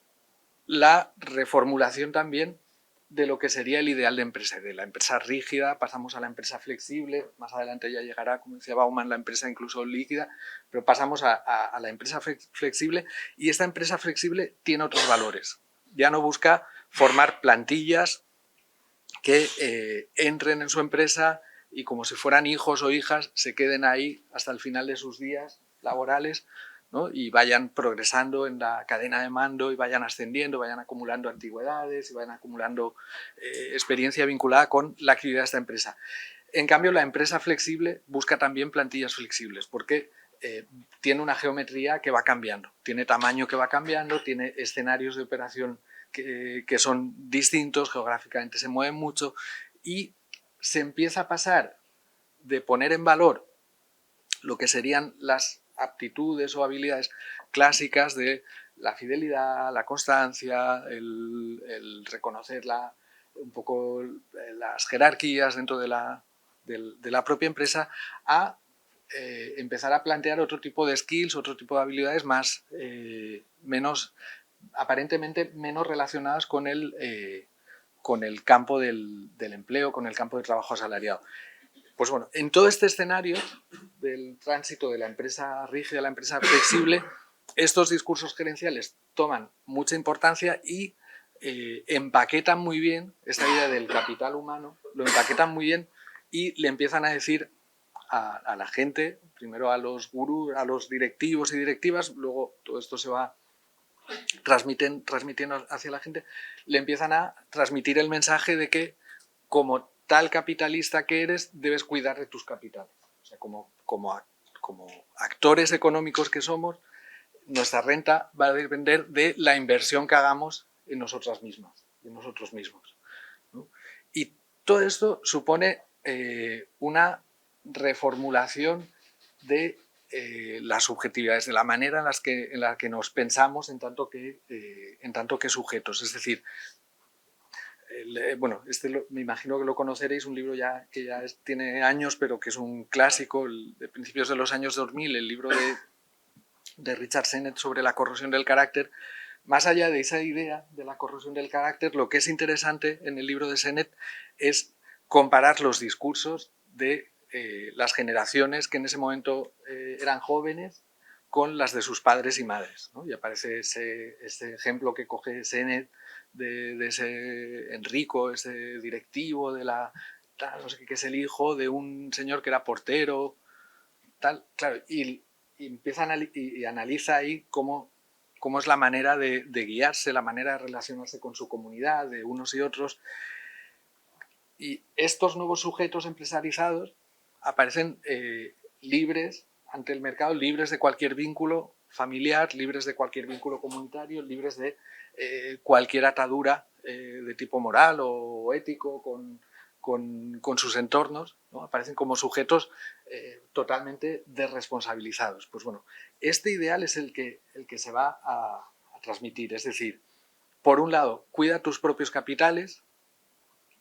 la reformulación también de lo que sería el ideal de empresa. De la empresa rígida pasamos a la empresa flexible, más adelante ya llegará, como decía Bauman, la empresa incluso líquida, pero pasamos a la empresa flexible, y esta empresa flexible tiene otros valores. Ya no busca formar plantillas que entren en su empresa y, como si fueran hijos o hijas, se queden ahí hasta el final de sus días laborales, ¿no? Y vayan progresando en la cadena de mando y vayan ascendiendo, vayan acumulando antigüedades y vayan acumulando experiencia vinculada con la actividad de esta empresa. En cambio, la empresa flexible busca también plantillas flexibles, porque tiene una geometría que va cambiando, tiene tamaño que va cambiando, tiene escenarios de operación que son distintos, geográficamente se mueven mucho, y se empieza a pasar de poner en valor lo que serían las aptitudes o habilidades clásicas de la fidelidad, la constancia, el reconocer un poco las jerarquías dentro de la propia empresa, a empezar a plantear otro tipo de skills, otro tipo de habilidades aparentemente menos relacionadas con el campo del empleo, con el campo de trabajo asalariado. Pues bueno, en todo este escenario del tránsito de la empresa rígida a la empresa flexible, estos discursos gerenciales toman mucha importancia y empaquetan muy bien esta idea del capital humano, lo empaquetan muy bien y le empiezan a decir a la gente, primero a los gurús, a los directivos y directivas, luego todo esto se va transmitiendo hacia la gente, le empiezan a transmitir el mensaje de que como tal capitalista que eres, debes cuidar de tus capitales. O sea, como actores económicos que somos, nuestra renta va a depender de la inversión que hagamos en nosotras mismas, en nosotros mismos, ¿no? Y todo esto supone una reformulación de las subjetividades, de la manera en la que nos pensamos en tanto que sujetos. Es decir, bueno, me imagino que lo conoceréis, un libro que ya tiene años, pero que es un clásico, de principios de los años 2000, el libro de Richard Sennett sobre la corrosión del carácter. Más allá de esa idea de la corrosión del carácter, lo que es interesante en el libro de Sennett es comparar los discursos de las generaciones que en ese momento eran jóvenes con las de sus padres y madres, ¿no? Y aparece ese ejemplo que coge Sennett de ese Enrico, ese directivo de no sé qué, que es el hijo de un señor que era portero, tal, claro, y empieza y analiza ahí cómo es la manera de guiarse, la manera de relacionarse con su comunidad, de unos y otros. Y estos nuevos sujetos empresarizados aparecen libres ante el mercado, libres de cualquier vínculo familiar, libres de cualquier vínculo comunitario, libres de cualquier atadura de tipo moral o ético con sus entornos, ¿no? Aparecen como sujetos totalmente desresponsabilizados. Pues bueno, este ideal es el que se va a transmitir, es decir, por un lado, cuida tus propios capitales,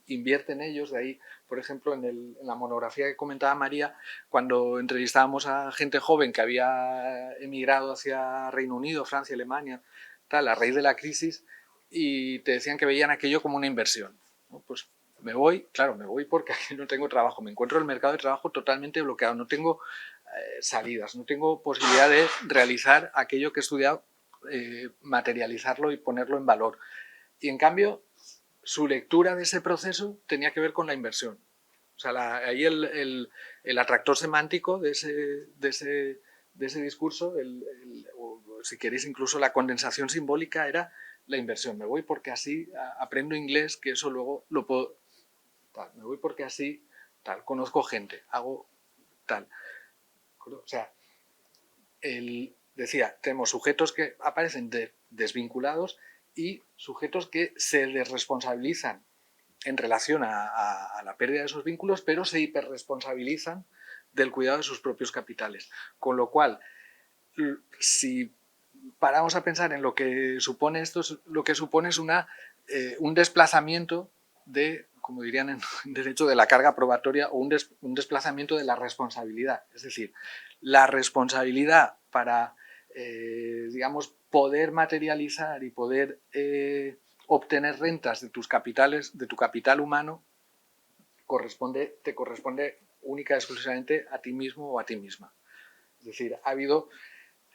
invierte en ellos. De ahí, por ejemplo, en la monografía que comentaba María, cuando entrevistábamos a gente joven que había emigrado hacia Reino Unido, Francia, Alemania, tal, a raíz de la crisis, y te decían que veían aquello como una inversión, ¿no? Pues me voy, claro, me voy porque aquí no tengo trabajo, me encuentro el mercado de trabajo totalmente bloqueado, no tengo salidas, no tengo posibilidad de realizar aquello que he estudiado, materializarlo y ponerlo en valor. Y en cambio, su lectura de ese proceso tenía que ver con la inversión. O sea, ahí el atractor semántico de ese discurso, o si queréis incluso la condensación simbólica, era la inversión. Me voy porque así aprendo inglés, que eso luego lo puedo... Tal. Me voy porque así tal, conozco gente, hago tal. O sea, decía, tenemos sujetos que aparecen desvinculados y sujetos que se desresponsabilizan en relación a la pérdida de esos vínculos, pero se hiperresponsabilizan del cuidado de sus propios capitales. Con lo cual, si paramos a pensar en lo que supone esto, lo que supone es un desplazamiento de, como dirían en derecho, de la carga probatoria, o un desplazamiento de la responsabilidad. Es decir, la responsabilidad para, digamos, poder materializar y poder obtener rentas de tus capitales, de tu capital humano, te corresponde única y exclusivamente a ti mismo o a ti misma. Es decir, ha habido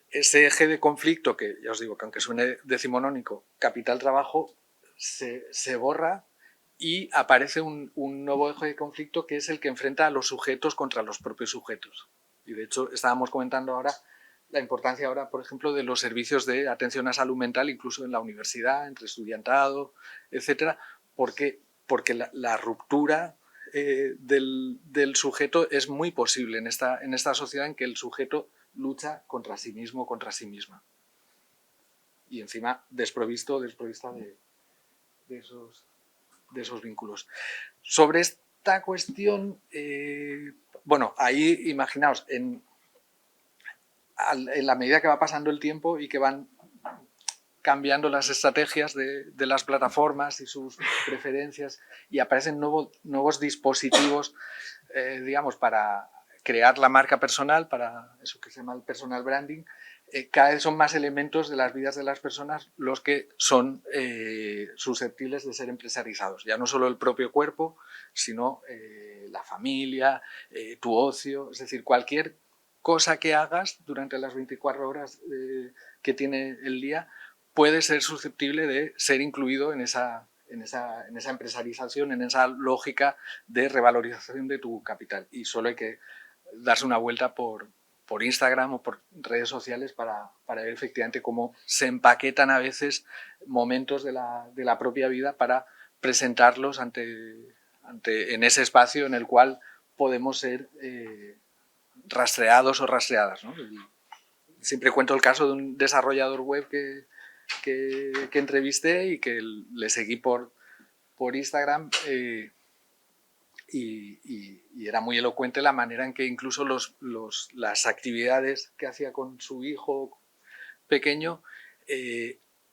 ese eje de conflicto que, ya os digo, que aunque suene decimonónico, capital-trabajo, se borra y aparece un nuevo eje de conflicto que es el que enfrenta a los sujetos contra los propios sujetos. Y de hecho estábamos comentando ahora la importancia ahora, por ejemplo, de los servicios de atención a salud mental, incluso en la universidad, entre estudiantado, etcétera, porque la ruptura del sujeto es muy posible en esta sociedad en que el sujeto lucha contra sí mismo, contra sí misma. Y encima desprovista de esos vínculos. Sobre esta cuestión, bueno, ahí imaginaos, en la medida que va pasando el tiempo y que van cambiando las estrategias de las plataformas y sus preferencias y aparecen nuevos dispositivos, digamos, para crear la marca personal, para eso que se llama el personal branding, cada vez son más elementos de las vidas de las personas los que son susceptibles de ser empresarizados. Ya no solo el propio cuerpo, sino la familia, tu ocio, es decir, cualquier cosa que hagas durante las 24 horas que tiene el día puede ser susceptible de ser incluido en esa empresarización, en esa lógica de revalorización de tu capital. Y solo hay que darse una vuelta por Instagram o por redes sociales para ver efectivamente cómo se empaquetan a veces momentos de la propia vida para presentarlos en ese espacio en el cual podemos ser rastreados o rastreadas, ¿no? Siempre cuento el caso de un desarrollador web que entrevisté y que le seguí por Instagram y era muy elocuente la manera en que incluso las actividades que hacía con su hijo pequeño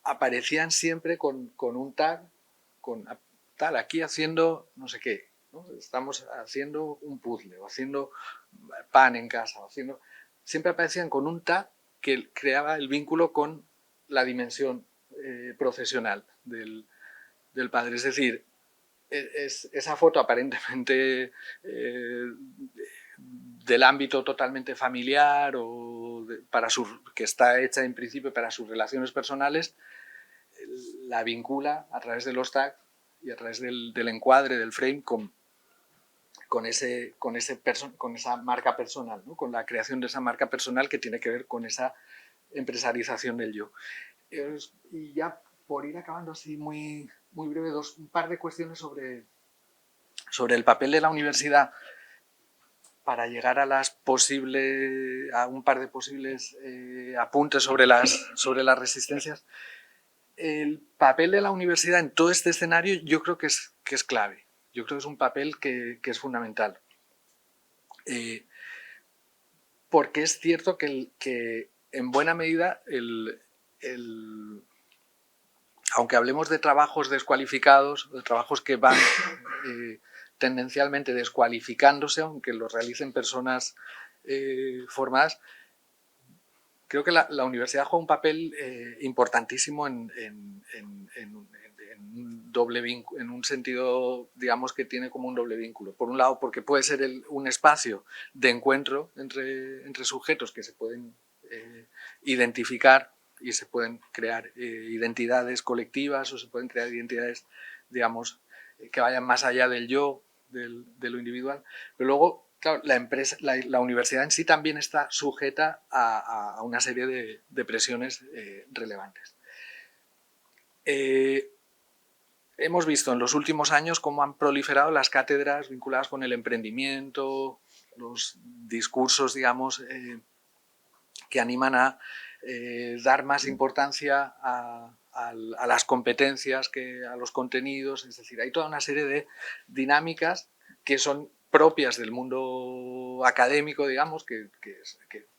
aparecían siempre con un tag, con tal, aquí haciendo no sé qué, ¿no? Estamos haciendo un puzzle o haciendo pan en casa, siempre aparecían con un tag que creaba el vínculo con la dimensión profesional del padre. Es decir, esa foto aparentemente del ámbito totalmente familiar o que está hecha en principio para sus relaciones personales, la vincula a través de los tags y a través del encuadre, del frame, con esa marca personal, ¿no? Con la creación de esa marca personal que tiene que ver con esa empresarización del yo. Y ya por ir acabando así muy breve, un par de cuestiones sobre el papel de la universidad para llegar a un par de posibles apuntes sobre las resistencias. El papel de la universidad en todo este escenario yo creo que es clave. Yo creo que es un papel que es fundamental. Porque es cierto que en buena medida aunque hablemos de trabajos descualificados, de trabajos que van tendencialmente descualificándose, aunque los realicen personas formadas, creo que la universidad juega un papel importantísimo en un sentido, digamos, que tiene como un doble vínculo. Por un lado, porque puede ser un espacio de encuentro entre sujetos que se pueden identificar y se pueden crear identidades colectivas o se pueden crear identidades, digamos, que vayan más allá del yo, de lo individual. Pero luego, claro, la universidad en sí también está sujeta a una serie de presiones relevantes. Hemos visto en los últimos años cómo han proliferado las cátedras vinculadas con el emprendimiento, los discursos, digamos, que animan a dar más importancia a las competencias que a los contenidos. Es decir, hay toda una serie de dinámicas que son propias del mundo académico, digamos, que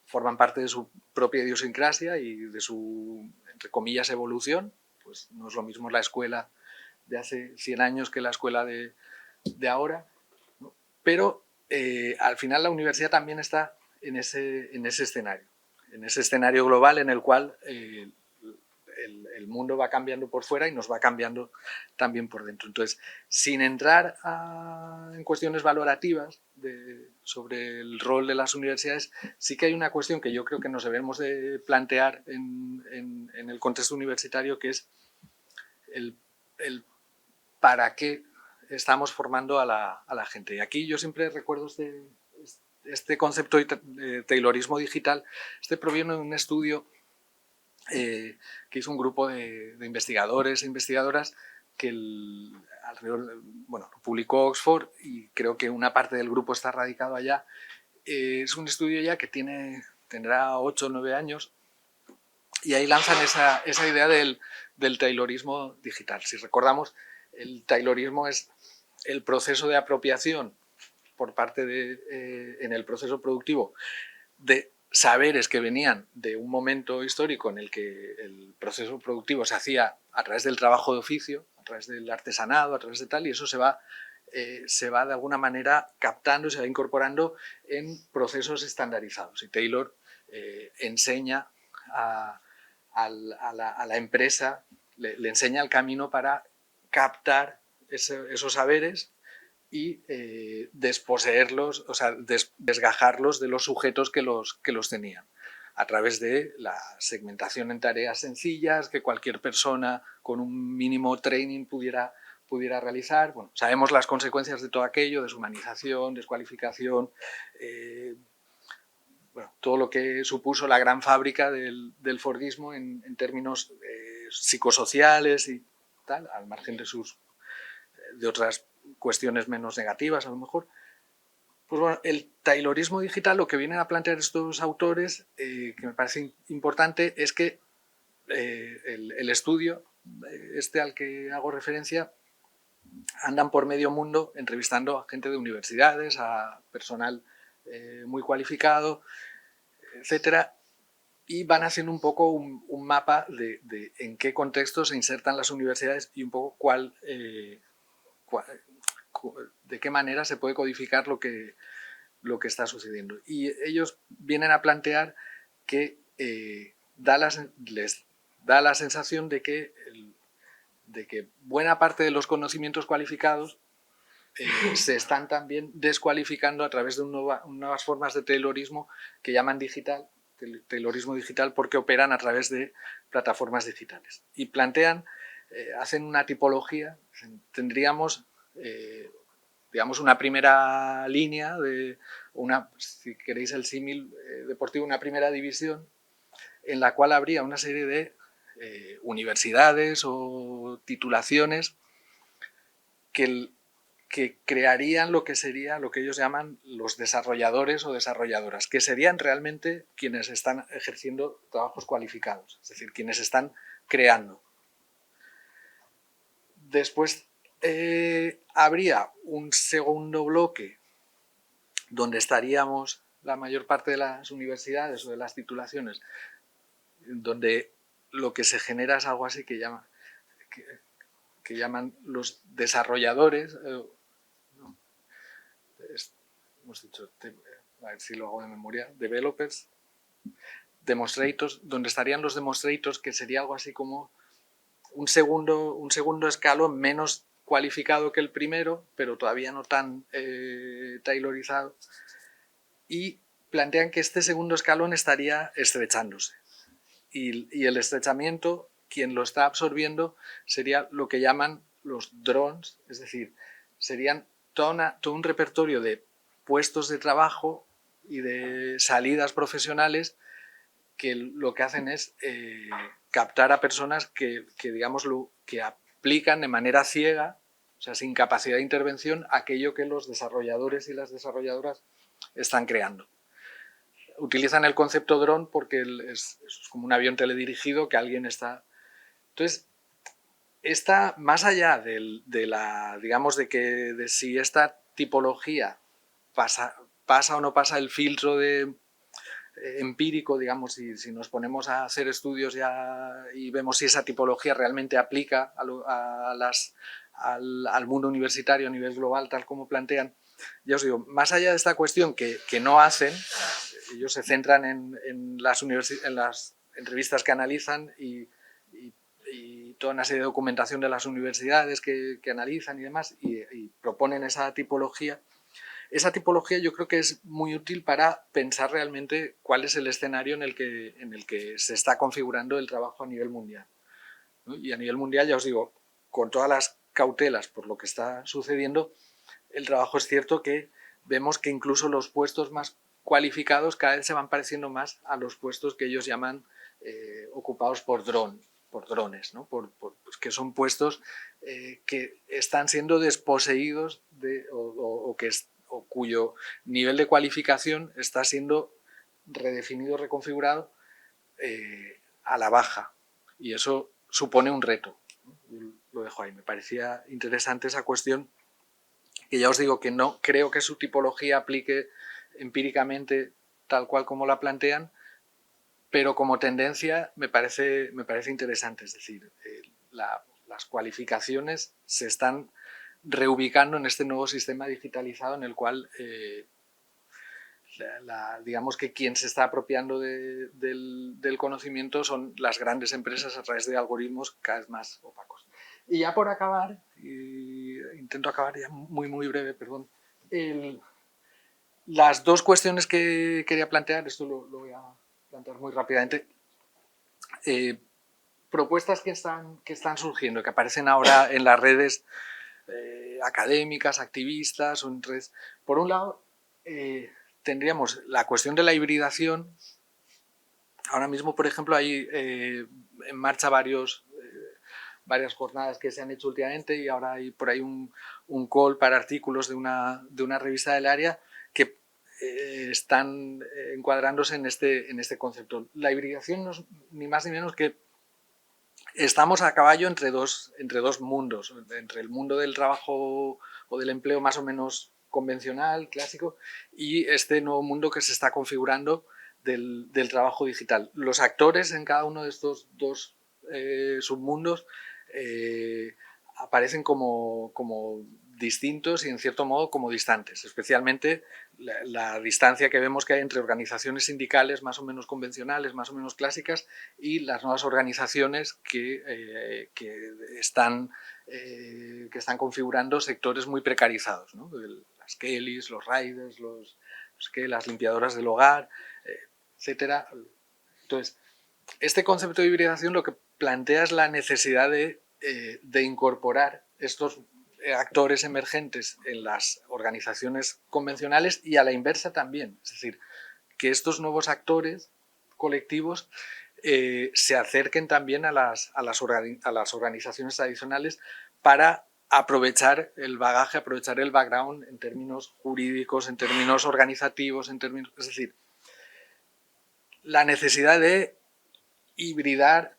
forman parte de su propia idiosincrasia y de su, entre comillas, evolución. Pues no es lo mismo la escuela de hace 100 años que la escuela de ahora, ¿no? Pero al final la universidad también está en ese escenario global en el cual el mundo va cambiando por fuera y nos va cambiando también por dentro. Entonces, sin entrar en cuestiones valorativas sobre el rol de las universidades, sí que hay una cuestión que yo creo que nos debemos de plantear en el contexto universitario, que es el para qué estamos formando a la gente. Y aquí yo siempre recuerdo este concepto de taylorismo digital. Proviene de un estudio que hizo un grupo de investigadores e investigadoras que lo publicó Oxford y creo que una parte del grupo está radicado allá. Es un estudio ya que tendrá 8 o 9 años y ahí lanzan esa idea del taylorismo digital. Si recordamos, el taylorismo es el proceso de apropiación por parte en el proceso productivo de saberes que venían de un momento histórico en el que el proceso productivo se hacía a través del trabajo de oficio, a través del artesanado, a través de tal, y eso se va de alguna manera captando y se va incorporando en procesos estandarizados. Y Taylor enseña a la empresa, le enseña el camino para captar esos saberes y desposeerlos, o sea, desgajarlos de los sujetos que los tenían, a través de la segmentación en tareas sencillas que cualquier persona con un mínimo training pudiera realizar. Bueno, sabemos las consecuencias de todo aquello: deshumanización, descualificación, bueno, todo lo que supuso la gran fábrica del Fordismo en términos psicosociales y tal, al margen de otras cuestiones menos negativas a lo mejor. Pues bueno, el taylorismo digital, lo que vienen a plantear estos autores, que me parece importante, es que el estudio al que hago referencia andan por medio mundo entrevistando a gente de universidades, a personal muy cualificado, etcétera, y van haciendo un poco un mapa de en qué contexto se insertan las universidades y un poco de qué manera se puede codificar lo que está sucediendo. Y ellos vienen a plantear que les da la sensación de que buena parte de los conocimientos cualificados se están también descualificando a través de nuevas formas de taylorismo que llaman taylorismo digital, porque operan a través de plataformas digitales. Y plantean, hacen una tipología, tendríamos digamos una primera línea, si queréis el símil deportivo, una primera división en la cual habría una serie de universidades o titulaciones que crearían lo que sería lo que ellos llaman los desarrolladores o desarrolladoras, que serían realmente quienes están ejerciendo trabajos cualificados, es decir, quienes están creando. Después habría un segundo bloque donde estaríamos la mayor parte de las universidades o de las titulaciones, donde lo que se genera es algo así que llaman los desarrolladores, hemos dicho, a ver si lo hago de memoria, developers, demonstrators, donde estarían los demonstrators, que sería algo así como un segundo escalón menos cualificado que el primero, pero todavía no tan taylorizado, y plantean que este segundo escalón estaría estrechándose. Y el estrechamiento, quien lo está absorbiendo, sería lo que llaman los drones, es decir, serían todo un repertorio de puestos de trabajo y de salidas profesionales que lo que hacen es captar a personas que aplican de manera ciega, o sea, sin capacidad de intervención, aquello que los desarrolladores y las desarrolladoras están creando. Utilizan el concepto dron porque es como un avión teledirigido que alguien está... Entonces, está más allá de si esta tipología pasa o no pasa el filtro empírico, digamos, si nos ponemos a hacer estudios y vemos si esa tipología realmente aplica al mundo universitario a nivel global, tal como plantean. Ya os digo, más allá de esta cuestión que no hacen, ellos se centran en las entrevistas que analizan y toda una serie de documentación de las universidades que analizan y demás, y proponen esa tipología. Esa tipología yo creo que es muy útil para pensar realmente cuál es el escenario en el que se está configurando el trabajo a nivel mundial, ¿no? Y a nivel mundial, ya os digo, con todas las cautelas por lo que está sucediendo, el trabajo es cierto que vemos que incluso los puestos más cualificados cada vez se van pareciendo más a los puestos que ellos llaman ocupados por drones, ¿no? Pues que son puestos que están siendo desposeídos o cuyo nivel de cualificación está siendo redefinido, reconfigurado a la baja. Y eso supone un reto. Yo lo dejo ahí. Me parecía interesante esa cuestión, que ya os digo que no creo que su tipología aplique empíricamente tal cual como la plantean, pero como tendencia me parece interesante. Es decir, las cualificaciones se están reubicando en este nuevo sistema digitalizado en el cual digamos que quien se está apropiando del conocimiento son las grandes empresas a través de algoritmos cada vez más opacos. Y ya por acabar, intento acabar ya muy breve, perdón, las dos cuestiones que quería plantear, esto lo voy a plantear muy rápidamente, propuestas que están surgiendo, que aparecen ahora en las redes académicas, activistas o en redes. Por un lado, tendríamos la cuestión de la hibridación. Ahora mismo, por ejemplo, hay en marcha varias jornadas que se han hecho últimamente, y ahora hay por ahí un call para artículos de una revista del área que están encuadrándose en este concepto. La hibridación no es ni más ni menos que estamos a caballo entre dos mundos, entre el mundo del trabajo o del empleo más o menos convencional, clásico, y este nuevo mundo que se está configurando del trabajo digital. Los actores en cada uno de estos dos submundos aparecen como distintos y en cierto modo como distantes, especialmente la distancia que vemos que hay entre organizaciones sindicales más o menos convencionales, más o menos clásicas, y las nuevas organizaciones que están configurando sectores muy precarizados, ¿no? Las Kellys, los riders, las limpiadoras del hogar, etcétera. Entonces, este concepto de hibridación lo que plantea es la necesidad de incorporar estos actores emergentes en las organizaciones convencionales, y a la inversa también. Es decir, que estos nuevos actores colectivos se acerquen también a las organizaciones tradicionales para aprovechar el bagaje, aprovechar el background en términos jurídicos, en términos organizativos, es decir, la necesidad de hibridar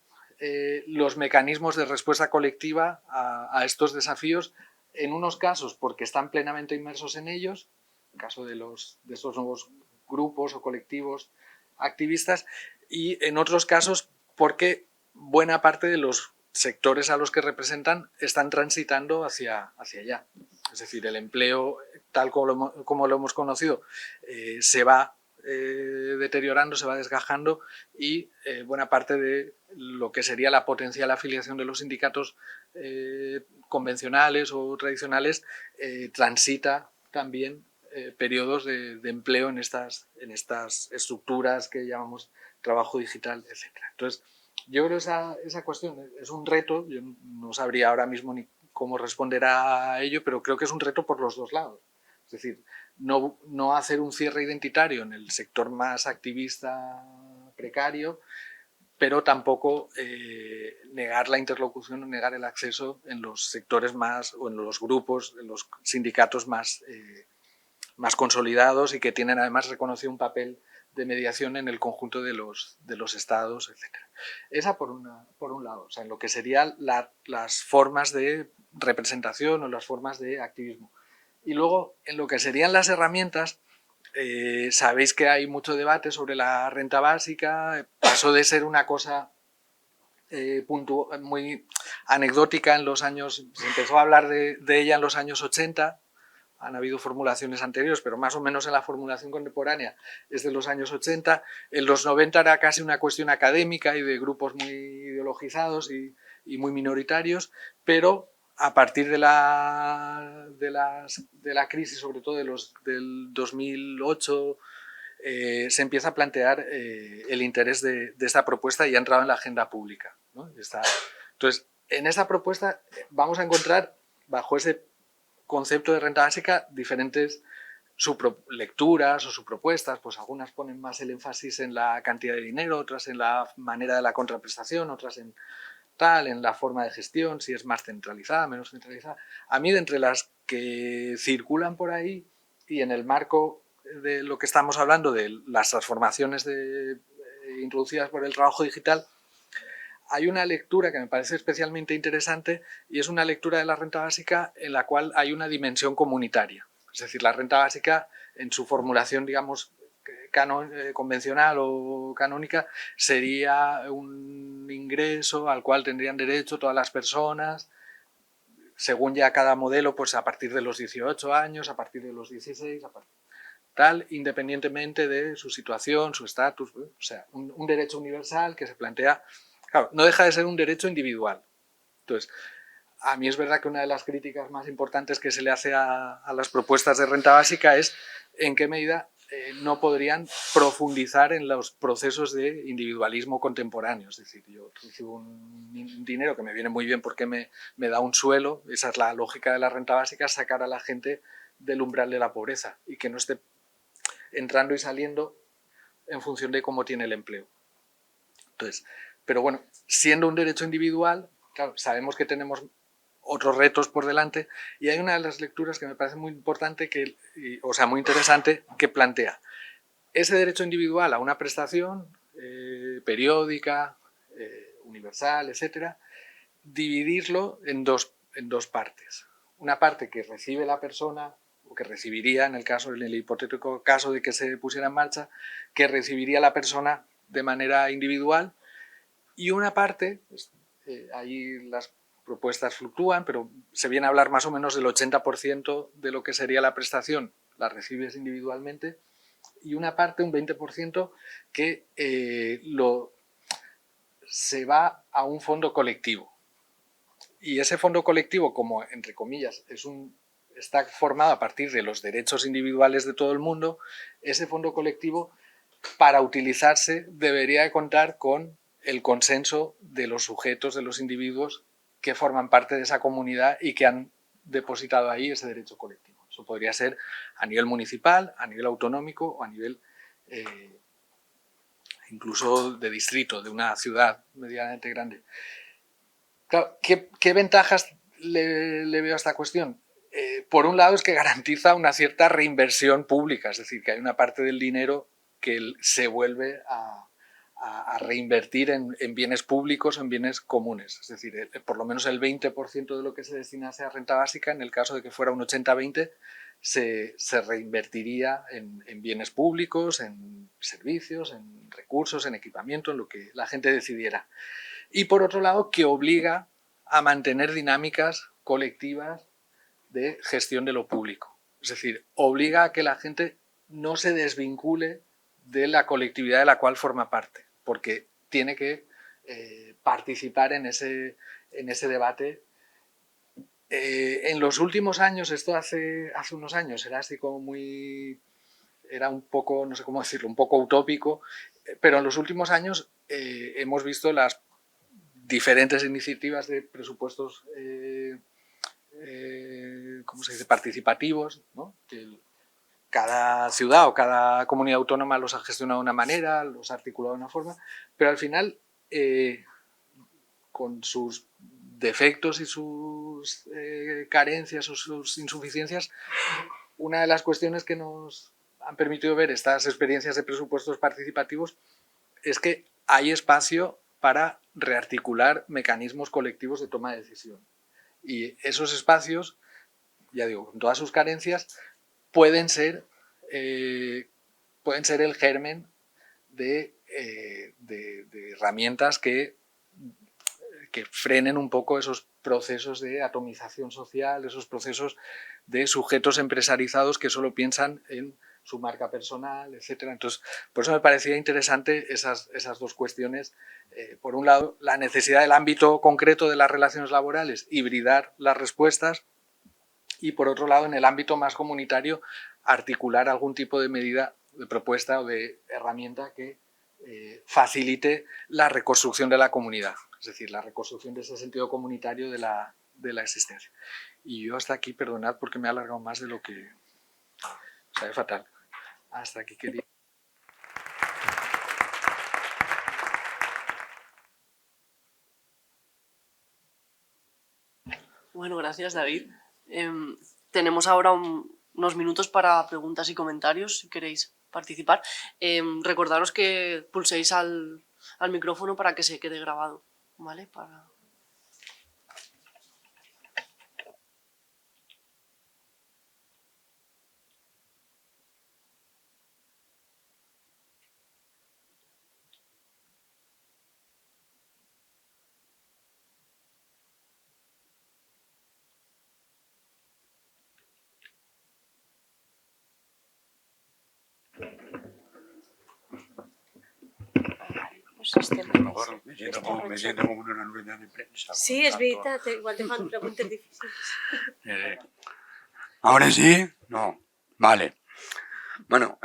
los mecanismos de respuesta colectiva a estos desafíos, en unos casos porque están plenamente inmersos en ellos, en el caso de estos nuevos grupos o colectivos activistas, y en otros casos porque buena parte de los sectores a los que representan están transitando hacia allá. Es decir, el empleo, tal como lo hemos conocido, se va deteriorando, se va desgajando, y buena parte de lo que sería la potencial afiliación de los sindicatos convencionales o tradicionales transita también periodos de empleo en estas estructuras que llamamos trabajo digital, etc. Entonces, yo creo que esa cuestión es un reto. Yo no sabría ahora mismo ni cómo responder a ello, pero creo que es un reto por los dos lados. Es decir, no hacer un cierre identitario en el sector más activista precario, pero tampoco negar la interlocución o negar el acceso en los sectores más, o en los grupos, en los sindicatos más consolidados y que tienen además reconocido un papel de mediación en el conjunto de los estados, etc. Esa por un lado, o sea, en lo que serían las formas de representación o las formas de activismo. Y luego, en lo que serían las herramientas, sabéis que hay mucho debate sobre la renta básica. Pasó de ser una cosa muy anecdótica en los años, se empezó a hablar de ella en los años 80, han habido formulaciones anteriores, pero más o menos en la formulación contemporánea es de los años 80. En los 90 era casi una cuestión académica y de grupos muy ideologizados y muy minoritarios, pero a partir de la crisis, sobre todo del 2008, se empieza a plantear el interés de esta propuesta y ha entrado en la agenda pública, ¿no? Entonces, en esta propuesta vamos a encontrar, bajo ese concepto de renta básica, diferentes lecturas o subpropuestas. Pues algunas ponen más el énfasis en la cantidad de dinero, otras en la manera de la contraprestación, otras en la forma de gestión, si es más centralizada, menos centralizada. A mí, de entre las que circulan por ahí, y en el marco de lo que estamos hablando de las transformaciones introducidas por el trabajo digital, hay una lectura que me parece especialmente interesante, y es una lectura de la renta básica en la cual hay una dimensión comunitaria. Es decir, la renta básica, en su formulación, digamos, convencional o canónica, sería un ingreso al cual tendrían derecho todas las personas, según ya cada modelo, pues a partir de los 18 años, a partir de los 16, independientemente de su situación, su estatus. O sea, un derecho universal que se plantea. Claro, no deja de ser un derecho individual. Entonces, a mí es verdad que una de las críticas más importantes que se le hace a las propuestas de renta básica es en qué medida no podrían profundizar en los procesos de individualismo contemporáneo. Es decir, yo recibo un dinero que me viene muy bien porque me da un suelo. Esa es la lógica de la renta básica, sacar a la gente del umbral de la pobreza y que no esté entrando y saliendo en función de cómo tiene el empleo. Entonces, pero bueno, siendo un derecho individual, claro, sabemos que tenemos otros retos por delante, y hay una de las lecturas que me parece muy importante, muy interesante, que plantea ese derecho individual a una prestación periódica, universal, etcétera, dividirlo en dos partes. Una parte que recibe la persona, o que recibiría en el hipotético caso de que se pusiera en marcha, que recibiría la persona de manera individual, y una parte, ahí las propuestas fluctúan, pero se viene a hablar más o menos del 80% de lo que sería la prestación la recibes individualmente, y una parte, un 20%, que se va a un fondo colectivo. Y ese fondo colectivo, como entre comillas, está formado a partir de los derechos individuales de todo el mundo, ese fondo colectivo, para utilizarse, debería de contar con el consenso de los sujetos, de los individuos que forman parte de esa comunidad y que han depositado ahí ese derecho colectivo. Eso podría ser a nivel municipal, a nivel autonómico o a nivel incluso de distrito, de una ciudad medianamente grande. Claro, ¿qué ventajas le veo a esta cuestión? Por un lado es que garantiza una cierta reinversión pública, es decir, que hay una parte del dinero que se vuelve a reinvertir en bienes públicos, en bienes comunes. Es decir, por lo menos el 20% de lo que se destinase a renta básica, en el caso de que fuera un 80-20, se reinvertiría en bienes públicos, en servicios, en recursos, en equipamiento, en lo que la gente decidiera. Y por otro lado, que obliga a mantener dinámicas colectivas de gestión de lo público. Es decir, obliga a que la gente no se desvincule de la colectividad de la cual forma parte, porque tiene que participar en ese debate. En los últimos años, esto hace unos años, era así como era un poco, no sé cómo decirlo, un poco utópico, pero en los últimos años hemos visto las diferentes iniciativas de presupuestos ¿cómo se dice?, participativos, ¿no? Que cada ciudad o cada comunidad autónoma los ha gestionado de una manera, los ha articulado de una forma, pero al final, con sus defectos y sus carencias o sus insuficiencias, una de las cuestiones que nos han permitido ver estas experiencias de presupuestos participativos es que hay espacio para rearticular mecanismos colectivos de toma de decisión. Y esos espacios, ya digo, con todas sus carencias, pueden ser el germen de herramientas que frenen un poco esos procesos de atomización social, esos procesos de sujetos empresarizados que solo piensan en su marca personal, etcétera. Entonces, por eso me parecía interesante esas dos cuestiones. Por un lado, la necesidad del ámbito concreto de las relaciones laborales, hibridar las respuestas, y por otro lado, en el ámbito más comunitario, articular algún tipo de medida, de propuesta o de herramienta que facilite la reconstrucción de la comunidad, es decir, la reconstrucción de ese sentido comunitario de la existencia. Y yo hasta aquí, perdonad porque me he alargado más de lo que sabe fatal. Hasta aquí quería. Bueno, gracias, David. Tenemos ahora unos minutos para preguntas y comentarios, si queréis participar. Recordaros que pulséis al micrófono para que se quede grabado, ¿vale? A lo mejor me siento como una rueda de prensa. Sí, es verdad, igual te fan preguntas difíciles. ¿Ahora sí? No. Vale. Bueno,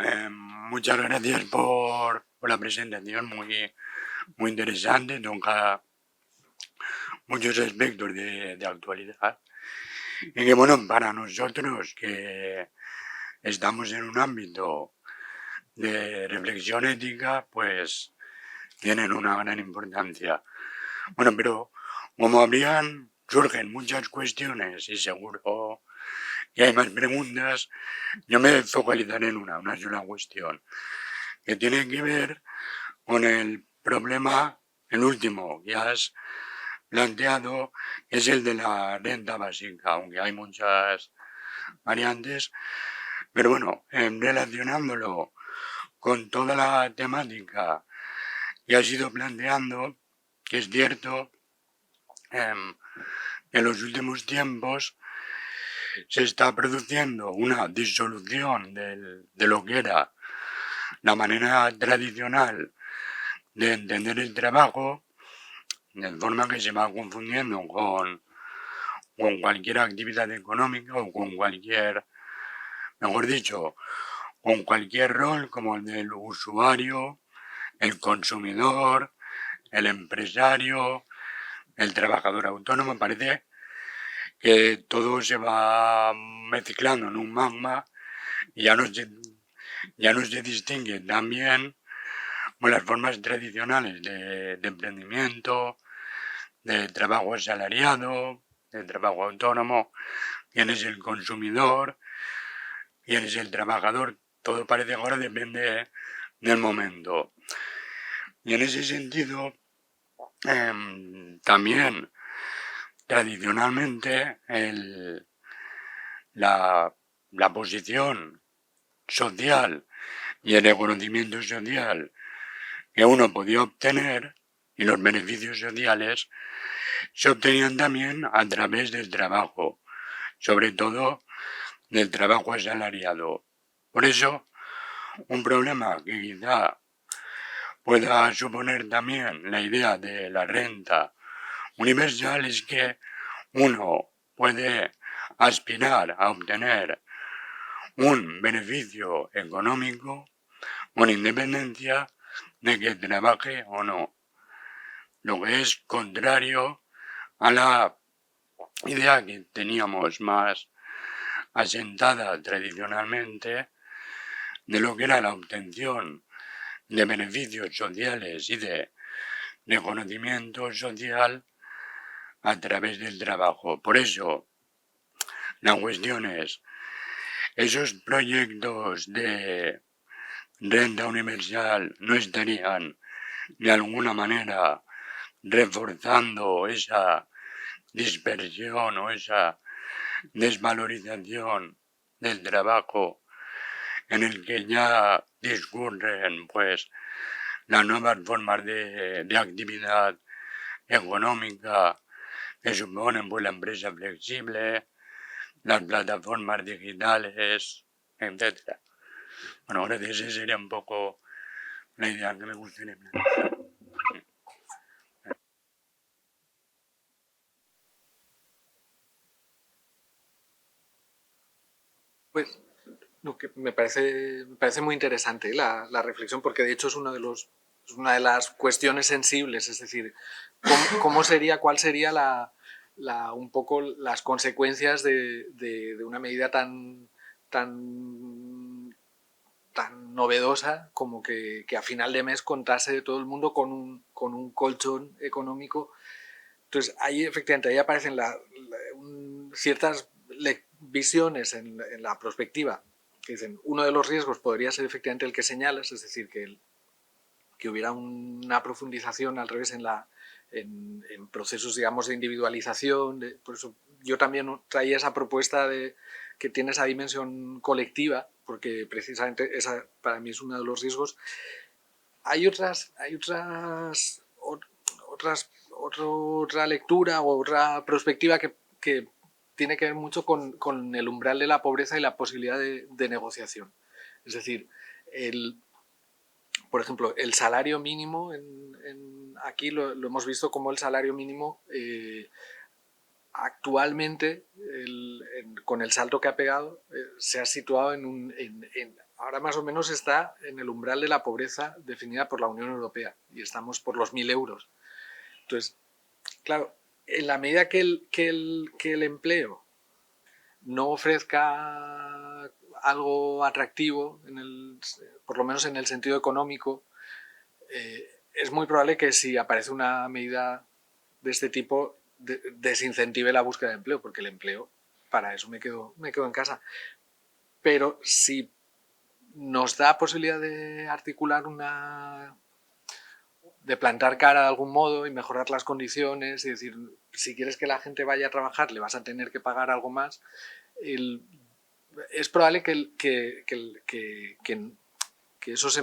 muchas gracias por la presentación, muy interesante, toca muchos aspectos de actualidad. Y que bueno, para nosotros que estamos en un ámbito de reflexión ética, pues tienen una gran importancia. Bueno, pero como surgen muchas cuestiones y seguro que hay más preguntas, yo me focalizaré en una sola cuestión, que tiene que ver con el problema, el último que has planteado, que es el de la renta básica, aunque hay muchas variantes, pero bueno, relacionándolo con toda la temática que has ido planteando, que es cierto en los últimos tiempos se está produciendo una disolución de lo que era la manera tradicional de entender el trabajo, de forma que se va confundiendo con cualquier actividad económica o con cualquier, mejor dicho, con cualquier rol como el del usuario, el consumidor, el empresario, el trabajador autónomo. Parece que todo se va mezclando en un magma y ya no se distingue también las formas tradicionales de emprendimiento, de trabajo asalariado, de trabajo autónomo, quién es el consumidor, quién es el trabajador. Todo parece ahora depende del momento. Y en ese sentido, también tradicionalmente la posición social y el reconocimiento social que uno podía obtener y los beneficios sociales se obtenían también a través del trabajo, sobre todo del trabajo asalariado. Por eso, un problema que quizá pueda suponer también la idea de la renta universal es que uno puede aspirar a obtener un beneficio económico con independencia de que trabaje o no, lo que es contrario a la idea que teníamos más asentada tradicionalmente de lo que era la obtención de beneficios sociales y de reconocimiento social a través del trabajo. Por eso, la cuestión es, esos proyectos de renta universal no estarían de alguna manera reforzando esa dispersión o esa desvalorización del trabajo en el que ya discurren pues las nuevas formas de actividad económica que suponen pues la empresa flexible, las plataformas digitales, etc. Bueno, gracias, esa sería un poco la idea que me gustaría plantear. Pues lo que me parece muy interesante la reflexión, porque de hecho es es una de las cuestiones sensibles, es decir, cómo sería, cuál sería un poco las consecuencias de una medida tan novedosa como que a final de mes contase de todo el mundo con un colchón económico. Entonces ahí efectivamente ahí aparecen ciertas visiones en la prospectiva que dicen, uno de los riesgos podría ser efectivamente el que señalas, es decir, que hubiera una profundización al revés en procesos, digamos, de individualización. Por eso yo también traía esa propuesta que tiene esa dimensión colectiva, porque precisamente esa para mí es uno de los riesgos. Hay otra lectura o otra perspectiva que tiene que ver mucho con el umbral de la pobreza y la posibilidad de negociación. Es decir, por ejemplo, el salario mínimo, aquí lo hemos visto como el salario mínimo actualmente, con el salto que ha pegado, se ha situado ahora más o menos está en el umbral de la pobreza definida por la Unión Europea y estamos por los 1.000 euros. Entonces, claro, en la medida que el empleo no ofrezca algo atractivo por lo menos en el sentido económico, es muy probable que si aparece una medida de este tipo desincentive la búsqueda de empleo, porque el empleo, para eso me quedo en casa. Pero si nos da posibilidad de articular de plantar cara de algún modo y mejorar las condiciones, y decir, si quieres que la gente vaya a trabajar, le vas a tener que pagar algo más, es probable que eso se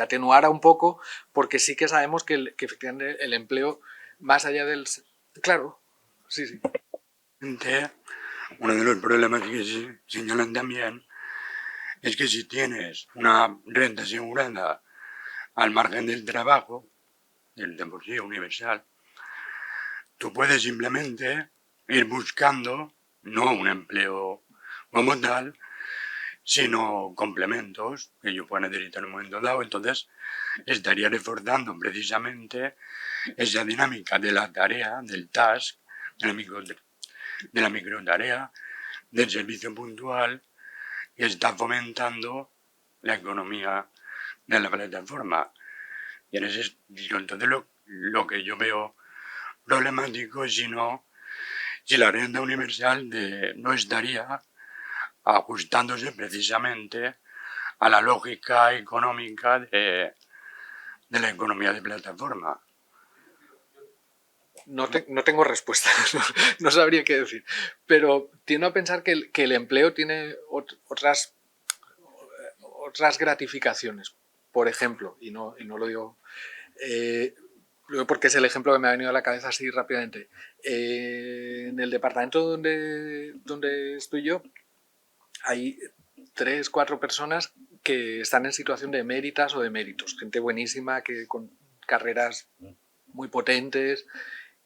atenuara un poco, porque sí que sabemos que efectivamente el empleo, más allá del... Claro, sí, sí. Uno de los problemas que se señalan también es que si tienes una renta asegurada al margen del trabajo, del de por sí universal, tú puedes simplemente ir buscando no un empleo como tal, sino complementos que yo pueda necesitar en un momento dado. Entonces estaría reforzando precisamente esa dinámica de la tarea, del task, de la microtarea, del servicio puntual, que está fomentando la economía de la plataforma. Y en ese sentido, entonces lo que yo veo problemático es si la renta universal no estaría ajustándose precisamente a la lógica económica de la economía de plataforma. No tengo respuesta, no sabría qué decir, pero tiendo a pensar que el empleo tiene otras gratificaciones. Por ejemplo, y no lo digo porque es el ejemplo que me ha venido a la cabeza así rápidamente. En el departamento donde estoy yo, hay 3, 4 personas que están en situación de eméritas o de méritos, gente buenísima, con carreras muy potentes,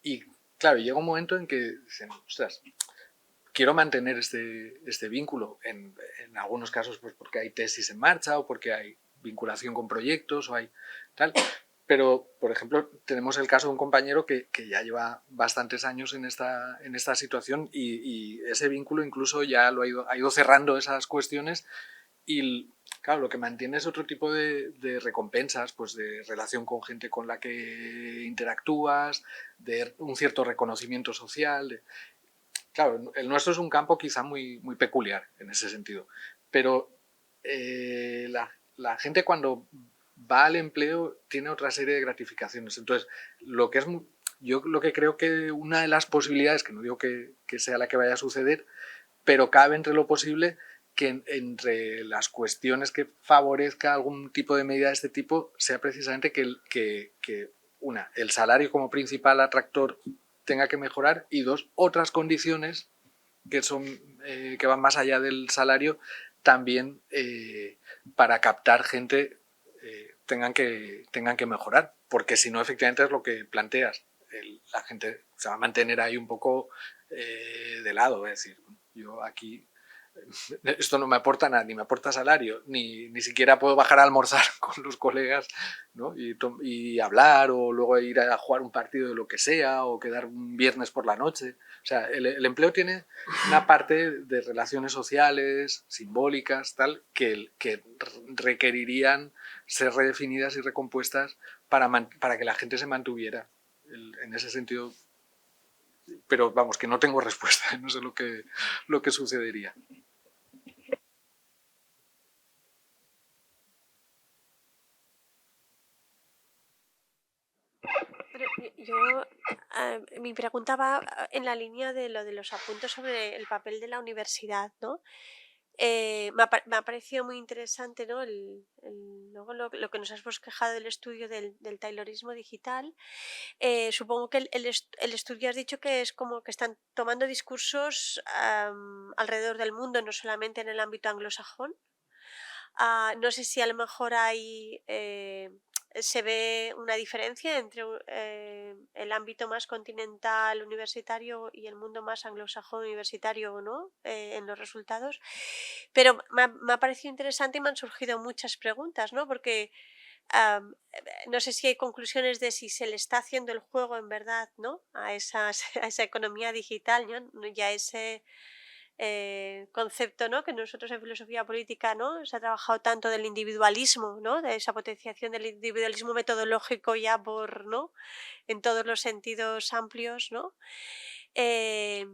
y claro, llega un momento en que dicen, ostras, quiero mantener este vínculo, en algunos casos pues porque hay tesis en marcha o porque hay vinculación con proyectos o hay tal, pero por ejemplo tenemos el caso de un compañero que ya lleva bastantes años en esta situación, y ese vínculo incluso ya ha ido cerrando esas cuestiones, y claro, lo que mantiene es otro tipo de recompensas, pues de relación con gente con la que interactúas, de un cierto reconocimiento social. Claro, el nuestro es un campo quizá muy, muy peculiar en ese sentido, pero la gente cuando va al empleo tiene otra serie de gratificaciones. Entonces, yo lo que creo que una de las posibilidades, que no digo que sea la que vaya a suceder, pero cabe entre lo posible que entre las cuestiones que favorezca algún tipo de medida de este tipo sea precisamente que el salario como principal atractor tenga que mejorar, y dos, otras condiciones que van más allá del salario también, para captar gente, tengan que mejorar, porque si no, efectivamente es lo que planteas, la gente se va a mantener ahí un poco de lado, es decir, yo aquí esto no me aporta nada, ni me aporta salario, ni siquiera puedo bajar a almorzar con los colegas, ¿no? y hablar, o luego ir a jugar un partido de lo que sea, o quedar un viernes por la noche. O sea, el empleo tiene una parte de relaciones sociales, simbólicas, tal, que requerirían ser redefinidas y recompuestas para que la gente se mantuviera. En ese sentido, pero vamos, que no tengo respuesta, no sé lo que sucedería. Mi pregunta va en la línea de lo de los apuntes sobre el papel de la universidad, ¿no? Me ha parecido muy interesante, ¿no? Luego lo que nos has bosquejado del estudio del taylorismo digital. Supongo que el estudio has dicho que es como que están tomando discursos alrededor del mundo, no solamente en el ámbito anglosajón. No sé si a lo mejor se ve una diferencia entre el ámbito más continental universitario y el mundo más anglosajón universitario, ¿no? En los resultados. Pero me ha parecido interesante y me han surgido muchas preguntas, ¿no? Porque no sé si hay conclusiones de si se le está haciendo el juego en verdad, ¿no? A esa economía digital, ¿no? Ya concepto, ¿no?, que nosotros en filosofía política, ¿no?, se ha trabajado tanto del individualismo, ¿no?, de esa potenciación del individualismo metodológico ya por, ¿no?, en todos los sentidos amplios, ¿no? Eh,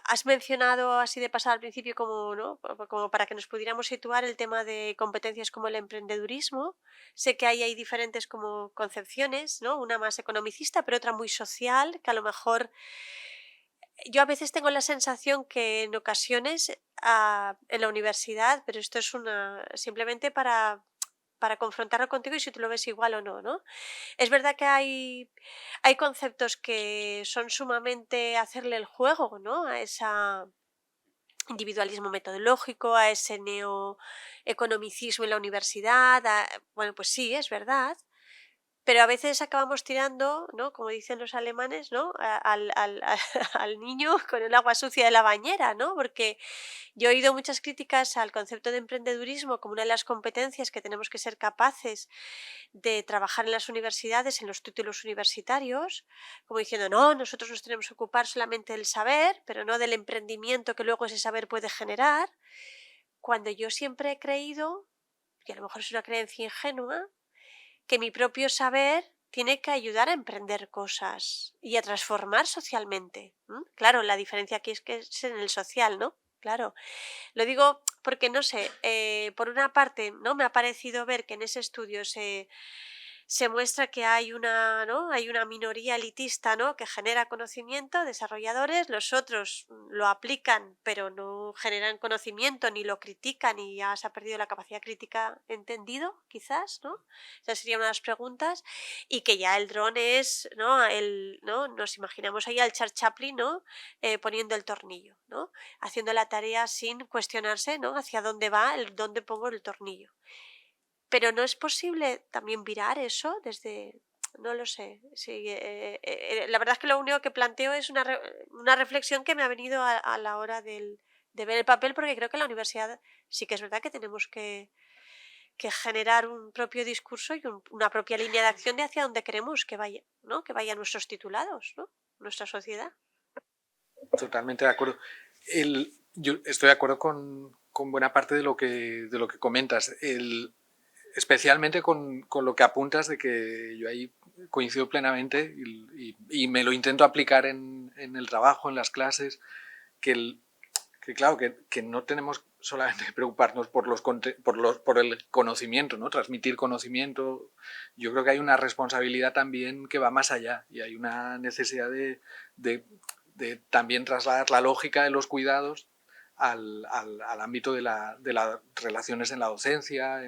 has mencionado así de pasada al principio como, ¿no?, como para que nos pudiéramos situar el tema de competencias como el emprendedurismo. Sé que ahí hay diferentes como concepciones, ¿no?, una más economicista, pero otra muy social, que a lo mejor yo a veces tengo la sensación que en ocasiones en la universidad, pero esto es simplemente para confrontarlo contigo y si tú lo ves igual o no, ¿no? Es verdad que hay conceptos que son sumamente hacerle el juego, ¿no?, a ese individualismo metodológico, a ese neoeconomicismo en la universidad. Bueno, pues sí, es verdad. Pero a veces acabamos tirando, ¿no?, como dicen los alemanes, ¿no?, al niño con el agua sucia de la bañera, ¿no? Porque yo he oído muchas críticas al concepto de emprendedurismo como una de las competencias que tenemos que ser capaces de trabajar en las universidades, en los títulos universitarios, como diciendo, no, nosotros nos tenemos que ocupar solamente del saber, pero no del emprendimiento que luego ese saber puede generar, cuando yo siempre he creído, y a lo mejor es una creencia ingenua, que mi propio saber tiene que ayudar a emprender cosas y a transformar socialmente. Claro, la diferencia aquí es que es en el social, ¿no? Claro. Lo digo porque, no sé, por una parte, ¿no?, me ha parecido ver que en ese estudio se muestra que hay ¿no?, hay una minoría elitista, ¿no?, que genera conocimiento, desarrolladores, los otros lo aplican, pero no generan conocimiento, ni lo critican, y ya se ha perdido la capacidad crítica, entendido, quizás, ¿no? Esa sería una de las preguntas. Y que ya el dron es, ¿no?, ¿no?, nos imaginamos ahí al Charles Chaplin, ¿no?, poniendo el tornillo, ¿no?, haciendo la tarea sin cuestionarse, ¿no?, hacia dónde va, dónde pongo el tornillo. Pero ¿no es posible también virar eso desde, no lo sé? Sí, la verdad es que lo único que planteo es una reflexión que me ha venido a la hora de ver el papel, porque creo que en la universidad sí que es verdad que tenemos que generar un propio discurso y una propia línea de acción de hacia dónde queremos que vaya, ¿no?, que vayan nuestros titulados, ¿no?, nuestra sociedad. Totalmente de acuerdo. Yo estoy de acuerdo con buena parte de lo que comentas. Especialmente con lo que apuntas, de que yo ahí coincido plenamente y me lo intento aplicar en el trabajo, en las clases, que claro, que no tenemos solamente que preocuparnos por el conocimiento, ¿no?, transmitir conocimiento. Yo creo que hay una responsabilidad también que va más allá, y hay una necesidad de también trasladar la lógica de los cuidados al ámbito de las relaciones en la docencia,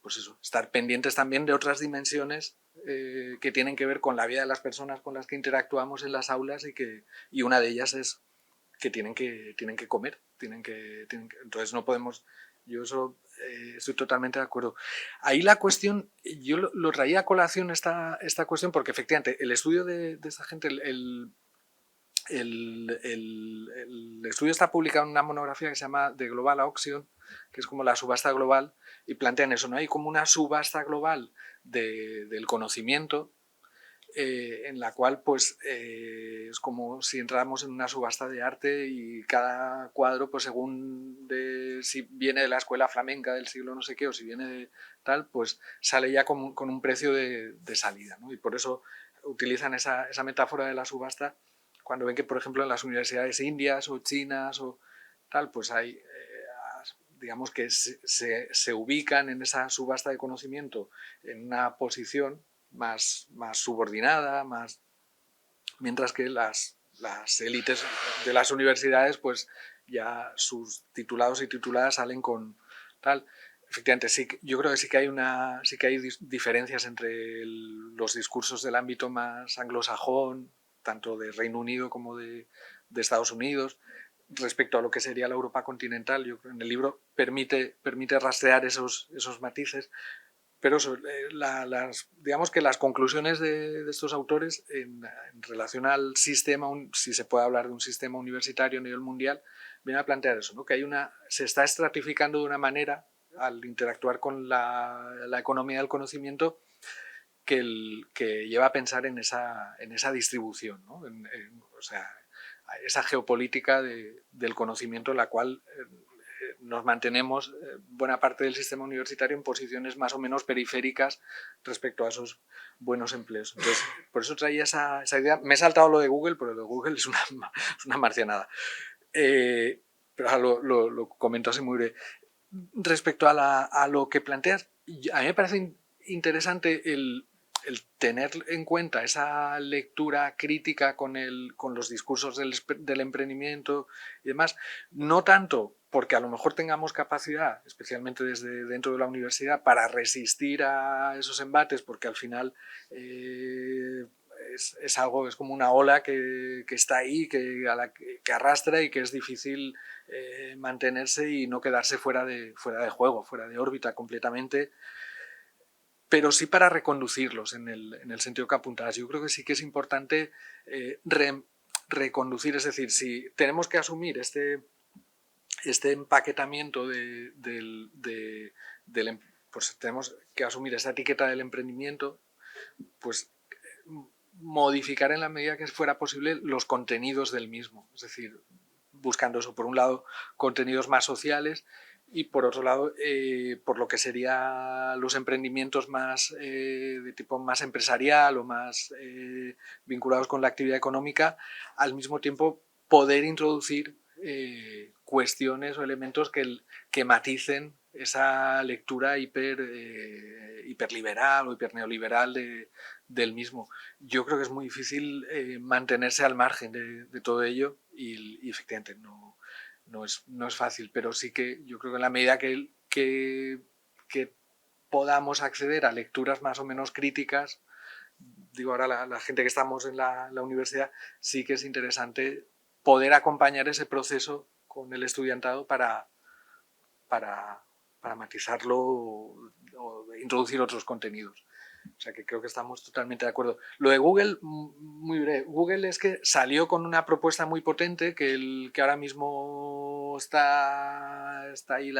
pues eso, estar pendientes también de otras dimensiones que tienen que ver con la vida de las personas con las que interactuamos en las aulas, y una de ellas es que tienen que comer, entonces no podemos. Yo eso estoy totalmente de acuerdo. Ahí la cuestión, yo lo traía a colación esta cuestión, porque efectivamente el estudio de esta gente, el estudio está publicado en una monografía que se llama The Global Auction, que es como la subasta global, y plantean eso, ¿no? Hay como una subasta global del conocimiento, en la cual pues es como si entráramos en una subasta de arte, y cada cuadro, pues según si viene de la escuela flamenca del siglo no sé qué, o si viene de tal, pues sale ya con un precio de salida, ¿no? Y por eso utilizan esa metáfora de la subasta cuando ven que, por ejemplo, en las universidades indias o chinas o tal, pues hay digamos que se ubican en esa subasta de conocimiento en una posición más subordinada, mientras que las élites de las universidades, pues ya sus titulados y tituladas salen con tal. Efectivamente, sí, yo creo que sí que hay diferencias entre los discursos del ámbito más anglosajón, tanto de Reino Unido como de Estados Unidos, respecto a lo que sería la Europa continental. Yo creo que en el libro permite rastrear esos matices, pero digamos que las conclusiones de estos autores en relación al sistema, si se puede hablar de un sistema universitario a nivel mundial, vienen a plantear eso, ¿no?, que se está estratificando de una manera al interactuar con la economía del conocimiento que lleva a pensar en esa distribución, ¿no? O sea, esa geopolítica del conocimiento en la cual nos mantenemos buena parte del sistema universitario en posiciones más o menos periféricas respecto a esos buenos empleos. Entonces, por eso traía esa idea. Me he saltado lo de Google, pero lo de Google es una marcianada. Pero lo comento así muy breve. Respecto a lo que planteas, a mí me parece interesante el tener en cuenta esa lectura crítica con los discursos del emprendimiento y demás, no tanto porque a lo mejor tengamos capacidad, especialmente desde dentro de la universidad, para resistir a esos embates, porque al final es algo, es como una ola que está ahí, que arrastra y que es difícil mantenerse y no quedarse fuera de juego, fuera de órbita completamente, pero sí para reconducirlos en el sentido que apuntabas. Yo creo que sí que es importante reconducir, es decir, si tenemos que asumir este empaquetamiento pues tenemos que asumir esa etiqueta del emprendimiento, pues modificar en la medida que fuera posible los contenidos del mismo, es decir, buscando eso, por un lado, contenidos más sociales y por otro lado, por lo que serían los emprendimientos más de tipo más empresarial o más vinculados con la actividad económica, al mismo tiempo poder introducir cuestiones o elementos que maticen esa lectura hiperliberal o hiperneoliberal del mismo. Yo creo que es muy difícil mantenerse al margen de todo ello y efectivamente no es fácil, pero sí que yo creo que en la medida que podamos acceder a lecturas más o menos críticas, digo ahora la gente que estamos en la universidad, sí que es interesante poder acompañar ese proceso con el estudiantado para matizarlo o introducir otros contenidos. O sea que creo que estamos totalmente de acuerdo. Lo de Google, muy breve. Google es que salió con una propuesta muy potente que ahora mismo está ahí,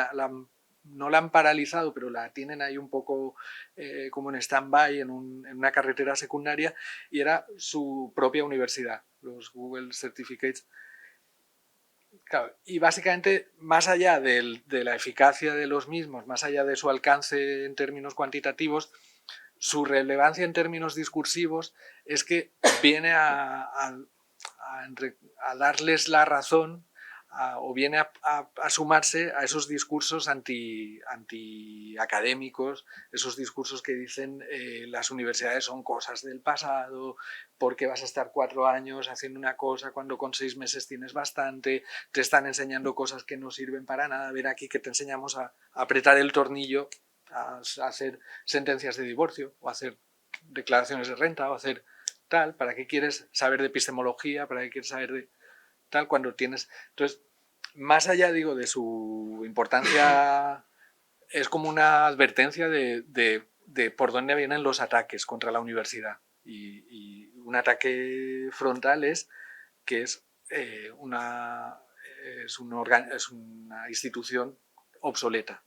no la han paralizado, pero la tienen ahí un poco como en stand-by en una carretera secundaria, y era su propia universidad, los Google Certificates. Claro, y básicamente, más allá de la eficacia de los mismos, más allá de su alcance en términos cuantitativos, su relevancia en términos discursivos es que viene a darles la razón o viene a sumarse a esos discursos antiacadémicos, esos discursos que dicen las universidades son cosas del pasado, porque vas a estar 4 años haciendo una cosa cuando con 6 meses tienes bastante, te están enseñando cosas que no sirven para nada, ven aquí que te enseñamos a apretar el tornillo, a hacer sentencias de divorcio o a hacer declaraciones de renta o a hacer tal. ¿Para qué quieres saber de epistemología? ¿Para qué quieres saber de tal cuando tienes? Entonces, más allá, digo, de su importancia, es como una advertencia de por dónde vienen los ataques contra la universidad. Y un ataque frontal es que es una institución obsoleta.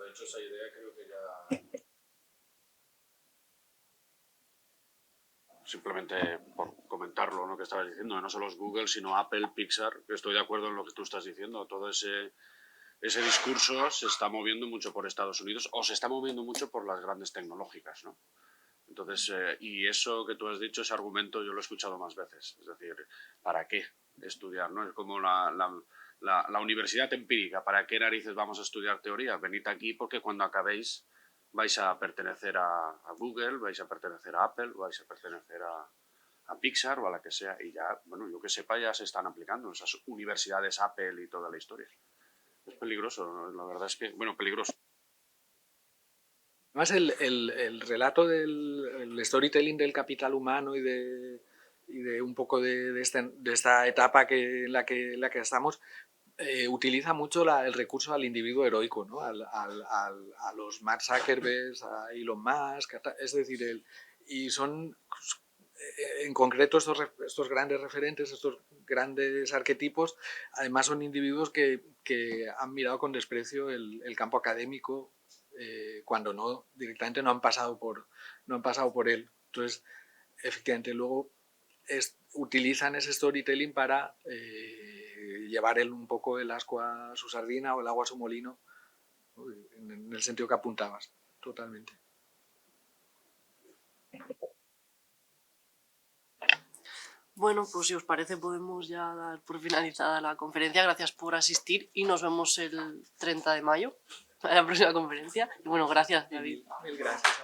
De hecho, esa idea creo que ya... Simplemente por comentarlo, ¿no?, que estabas diciendo, no solo es Google, sino Apple, Pixar, que estoy de acuerdo en lo que tú estás diciendo. Todo ese discurso se está moviendo mucho por Estados Unidos o se está moviendo mucho por las grandes tecnológicas, ¿no? Entonces, y eso que tú has dicho, ese argumento, yo lo he escuchado más veces. Es decir, ¿para qué estudiar, no? Es como la universidad empírica. ¿Para qué narices vamos a estudiar teoría? Venid aquí porque cuando acabéis vais a pertenecer a Google, vais a pertenecer a Apple, vais a pertenecer a Pixar o a la que sea. Y ya, bueno, yo que sepa, ya se están aplicando esas universidades Apple y toda la historia. Es peligroso, ¿no? La verdad es que, bueno, peligroso. Además, el relato del storytelling del capital humano y de un poco de esta etapa en la que estamos, utiliza mucho el recurso al individuo heroico, ¿no? A los Mark Zuckerberg, a Elon Musk, es decir, y son en concreto estos grandes referentes, estos grandes arquetipos, además son individuos que han mirado con desprecio el campo académico cuando no, directamente no han pasado por él. Entonces, efectivamente, luego utilizan ese storytelling para llevar un poco el ascua a su sardina o el agua a su molino, en el sentido que apuntabas, totalmente. Bueno, pues si os parece podemos ya dar por finalizada la conferencia. Gracias por asistir y nos vemos el 30 de mayo a la próxima conferencia. Y bueno, gracias, David. Mil gracias.